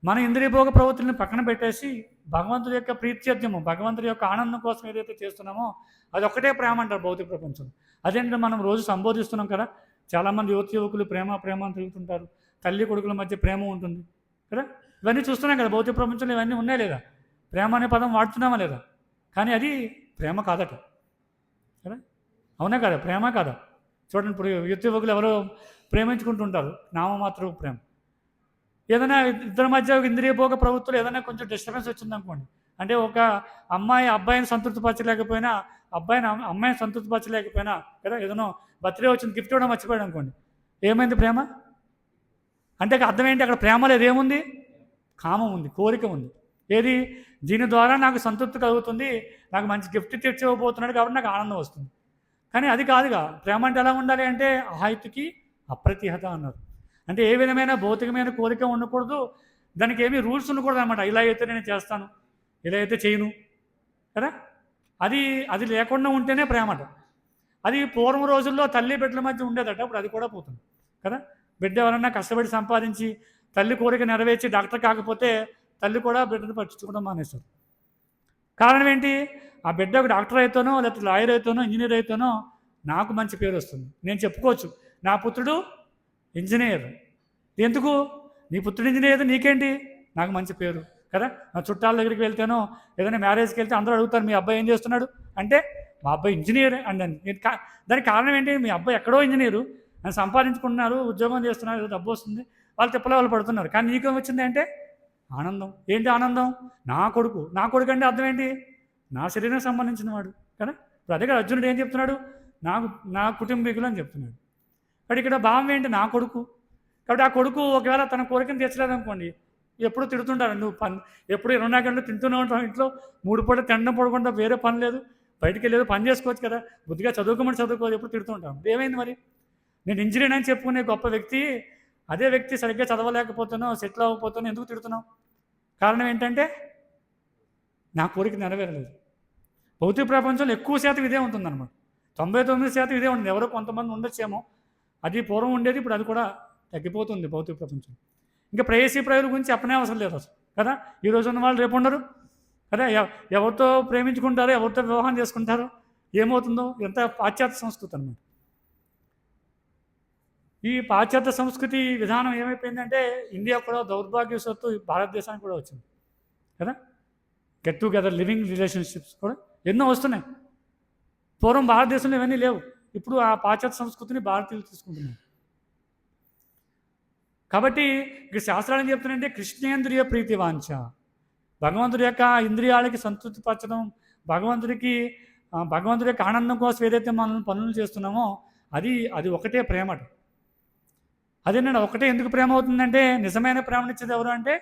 మన ఇంద్రియ భోగ ప్రవృత్తులను పక్కన పెట్టేసి భగవంతుడి యొక్క ప్రీత్యర్థ్యము, భగవంతుడి యొక్క ఆనందం కోసం ఏదైతే చేస్తున్నామో అది ఒక్కటే ప్రేమ అంటారు భౌతిక ప్రపంచం. అదేంటంటే మనం రోజు సంబోధిస్తున్నాం కదా, చాలామంది యువకులు ప్రేమ అని తిరుగుతుంటారు, తల్లి కొడుకుల మధ్య ప్రేమ ఉంటుంది కదా. ఇవన్నీ చూస్తున్నాం కదా భౌతిక ప్రపంచంలో, ఇవన్నీ ఉన్నాయి లేదా? ప్రేమ అనే పదం వాడుతున్నామా లేదా? కానీ అది ప్రేమ కాదట కదా. అవునా కదా? ప్రేమ కాదా? చూడండి, ఇప్పుడు యువకులు ఎవరో ప్రేమించుకుంటుంటారు, నామమాత్రం ప్రేమ. ఏదైనా ఇద్దరి మధ్య ఇంద్రియ భోగ ప్రవృత్తులు ఏదైనా కొంచెం డిస్టర్బెన్స్ వచ్చిందనుకోండి, అంటే ఒక అమ్మాయి అబ్బాయిని సంతృప్తిపరచలేకపోయినా, అమ్మాయిని సంతృప్తిపరచలేకపోయినా కదా, ఏదైనా బర్త్డే వచ్చింది, గిఫ్ట్ ఇవ్వడం మర్చిపోయాడు అనుకోండి, ఏమైంది? ప్రేమ అంటే అర్థం ఏంటి? అక్కడ ప్రేమ లేదు, ఏముంది? కామం ఉంది, కోరిక ఉంది. ఏది? దీని ద్వారా నాకు సంతృప్తి కలుగుతుంది, నాకు మంచి గిఫ్ట్ తెచ్చివ్వబోతున్నాడు కాబట్టి నాకు ఆనందం వస్తుంది. కానీ అది కాదుగా. ప్రేమ అంటే ఎలా ఉండాలి అంటే అహైతుకి అప్రతిహత అన్నారు. అంటే ఏ విధమైన భౌతికమైన కోరిక ఉండకూడదు, దానికి ఏమీ రూల్స్ ఉండకూడదు అనమాట. ఇలా అయితే నేను చేస్తాను, ఇలా అయితే చేయను కదా. అది లేకుండా ఉంటేనే ప్రేమట. అది పూర్వం రోజుల్లో తల్లి బిడ్డల మధ్య ఉండేదట, ఇప్పుడు అది కూడా పోతుంది కదా. బిడ్డ ఎవరన్నా కష్టపడి సంపాదించి తల్లి కోరిక నెరవేర్చి డాక్టర్ కాకపోతే తల్లి కూడా బిడ్డను పట్టించుకోవడం మానేస్తారు. కారణం ఏంటి? ఆ బిడ్డ ఒక డాక్టర్ అయితేనో లేకపోతే లాయర్ అయితేనో ఇంజనీర్ అయితేనో నాకు మంచి పేరు వస్తుంది. నేను చెప్పుకోవచ్చు నా పుత్రుడు ఇంజనీర్. ఎందుకు? నీ పుత్రుడు ఇంజనీర్ అయితే నీకేంటి? నాకు మంచి పేరు కదా. నా చుట్టాల దగ్గరికి వెళ్తేనో ఏదైనా మ్యారేజ్కి వెళ్తే అందరూ అడుగుతారు మీ అబ్బాయి ఏం చేస్తున్నాడు అంటే మా అబ్బాయి ఇంజనీర్ అండి. దానికి కారణం ఏంటి? మీ అబ్బాయి ఎక్కడో ఇంజనీరు అని సంపాదించుకుంటున్నారు, ఉద్యోగం చేస్తున్నారు, ఏదో డబ్బు వస్తుంది, వాళ్ళు తిప్పలో వాళ్ళు పడుతున్నారు. కానీ నీకేం వచ్చింది అంటే ఆనందం. ఏంటి ఆనందం? నా కొడుకు. నా కొడుకు అంటే అర్థం ఏంటి? నా శరీరం సంబంధించిన వాడు కదా. ఇప్పుడు అదే కదా అర్జునుడు ఏం చెప్తున్నాడు? నా కుటుంబీకులు అని చెప్తున్నాడు. కాబట్టి ఇక్కడ భావం ఏంటి? నా కొడుకు. కాబట్టి ఆ కొడుకు ఒకవేళ తన కోరికను తీర్చలేదనుకోండి, ఎప్పుడు తిడుతుంటారు. నువ్వు ఎప్పుడు 24 గంటలు తింటూనే ఉంటావు, ఇంట్లో 3 పూట తినడం పడకుండా వేరే పని లేదు, బయటికి వెళ్ళేది పని చేసుకోవచ్చు కదా, బుద్ధిగా చదువుకోమని చదువుకోవచ్చు, ఎప్పుడు తిడుతుంటాను. ఏమైంది మరి? నేను ఇంజనీర్ అని చెప్పుకునే గొప్ప వ్యక్తి, అదే వ్యక్తి సరిగ్గా చదవలేకపోతున్నావు, సెటిల్ అవ్వకపోతున్నావు, ఎందుకు తిడుతున్నావు? కారణం ఏంటంటే నా కోరిక నెరవేరలేదు. భౌతిక ప్రపంచంలో ఎక్కువ శాతం ఇదే ఉంటుందన్నమాట. 99% ఇదే ఉంటుంది. ఎవరో కొంతమంది ఉండొచ్చేమో, అది పూర్వం ఉండేది, ఇప్పుడు అది కూడా తగ్గిపోతుంది భౌతిక ప్రపంచం. ఇంకా ప్రేయసీ ప్రేయుల గురించి చెప్పనే అవసరం లేదు అసలు కదా. ఈ రోజు ఉన్న వాళ్ళు రేపు ఉండరు కదా. ఎవరితో ప్రేమించుకుంటారో, ఎవరితో వివాహం చేసుకుంటారో, ఏమవుతుందో, ఎంత పాశ్చాత్య సంస్కృతి అన్నమాట. ఈ పాశ్చాత్య సంస్కృతి విధానం ఏమైపోయిందంటే ఇండియా కూడా దౌర్భాగ్యవశాత్తు భారతదేశానికి కూడా వచ్చింది కదా. గెట్ టుగెదర్ లివింగ్ రిలేషన్షిప్స్ కూడా ఎన్నో వస్తున్నాయి. పూర్వం భారతదేశంలో ఇవన్నీ లేవు. ఇప్పుడు ఆ పాశ్చాత్య సంస్కృతిని భారతీయులు తీసుకుంటున్నారు. కాబట్టి ఇక్కడ శాస్త్రాలు ఏం చెప్తున్నాయంటే కృష్ణేంద్రియ ప్రీతి వాంఛ, భగవంతుడి యొక్క ఇంద్రియాలకి సంతృప్తిపరచడం, భగవంతుడి యొక్క ఆనందం కోసం ఏదైతే మనం పనులు చేస్తున్నామో అది ఒకటే ప్రేమట. అదేనండి ఒకటే. ఎందుకు ప్రేమ అవుతుందంటే నిజమైన ప్రేమనిచ్చేది ఎవరు అంటే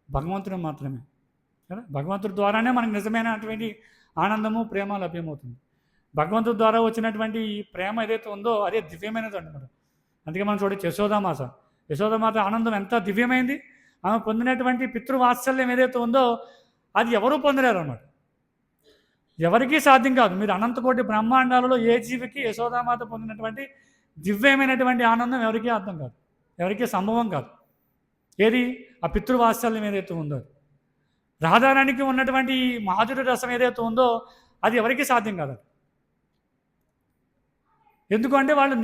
భగవంతుడు మాత్రమే కదా. భగవంతుడి ద్వారానే మనకు నిజమైనటువంటి ఆనందము, ప్రేమ లభ్యమవుతుంది. భగవంతుడి ద్వారా వచ్చినటువంటి ఈ ప్రేమ ఏదైతే ఉందో అదే దివ్యమైనది అన్నమాట. అందుకే మనం చూడొచ్చు యశోదామాత ఆనందం ఎంత దివ్యమైంది. ఆమె పొందినటువంటి పితృవాత్సల్యం ఏదైతే ఉందో అది ఎవరూ పొందలేరు అన్నమాట. ఎవరికీ సాధ్యం కాదు. మీరు అనంతకోటి బ్రహ్మాండాలలో ఏ జీవికి యశోదామాత పొందినటువంటి దివ్యమైనటువంటి ఆనందం ఎవరికీ అర్థం కాదు, ఎవరికీ సంభవం కాదు. ఏది? ఆ పితృవాత్సల్యం ఏదైతే ఉందో, రాధారానికి ఉన్నటువంటి మాధుర్య రసం ఏదైతే ఉందో అది ఎవరికీ సాధ్యం కాదు. ఎందుకంటే వాళ్ళు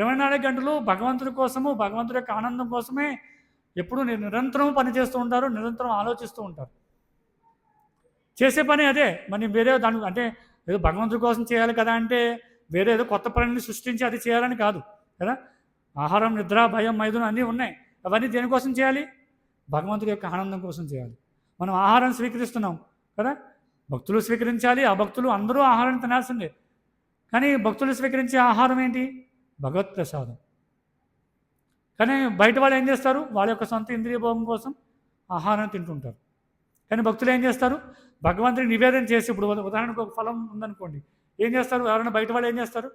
24 గంటలు భగవంతుడి కోసము, భగవంతుడి యొక్క ఆనందం కోసమే ఎప్పుడు నిరంతరం పనిచేస్తూ ఉంటారు, నిరంతరం ఆలోచిస్తూ ఉంటారు. చేసే పని అదే. మరి వేరే దాని అంటే ఏదో భగవంతుడి కోసం చేయాలి కదా అంటే వేరే ఏదో కొత్త పనిని సృష్టించి అది చేయాలని కాదు కదా. ఆహారం, నిద్ర, భయం, మైదునం అన్నీ ఉన్నాయి. అవన్నీ దేనికోసం చేయాలి? భగవంతుడి యొక్క ఆనందం కోసం చేయాలి. మనం ఆహారం స్వీకరిస్తున్నాం కదా, భక్తులు స్వీకరించాలి, అభక్తులు అందరూ ఆహారం తినాల్సిందే. కానీ భక్తులు స్వీకరించే ఆహారం ఏంటి? భగవత్ ప్రసాదం. కానీ బయట వాళ్ళు ఏం చేస్తారు? వాళ్ళ యొక్క సొంత ఇంద్రియ భోగం కోసం ఆహారం తింటుంటారు. కానీ భక్తులు ఏం చేస్తారు? భగవంతుడికి నివేదన చేసి, ఇప్పుడు ఉదాహరణకు ఒక ఫలం ఉందనుకోండి, ఏం చేస్తారు? ఎవరైనా బయట వాళ్ళు ఏం చేస్తారు?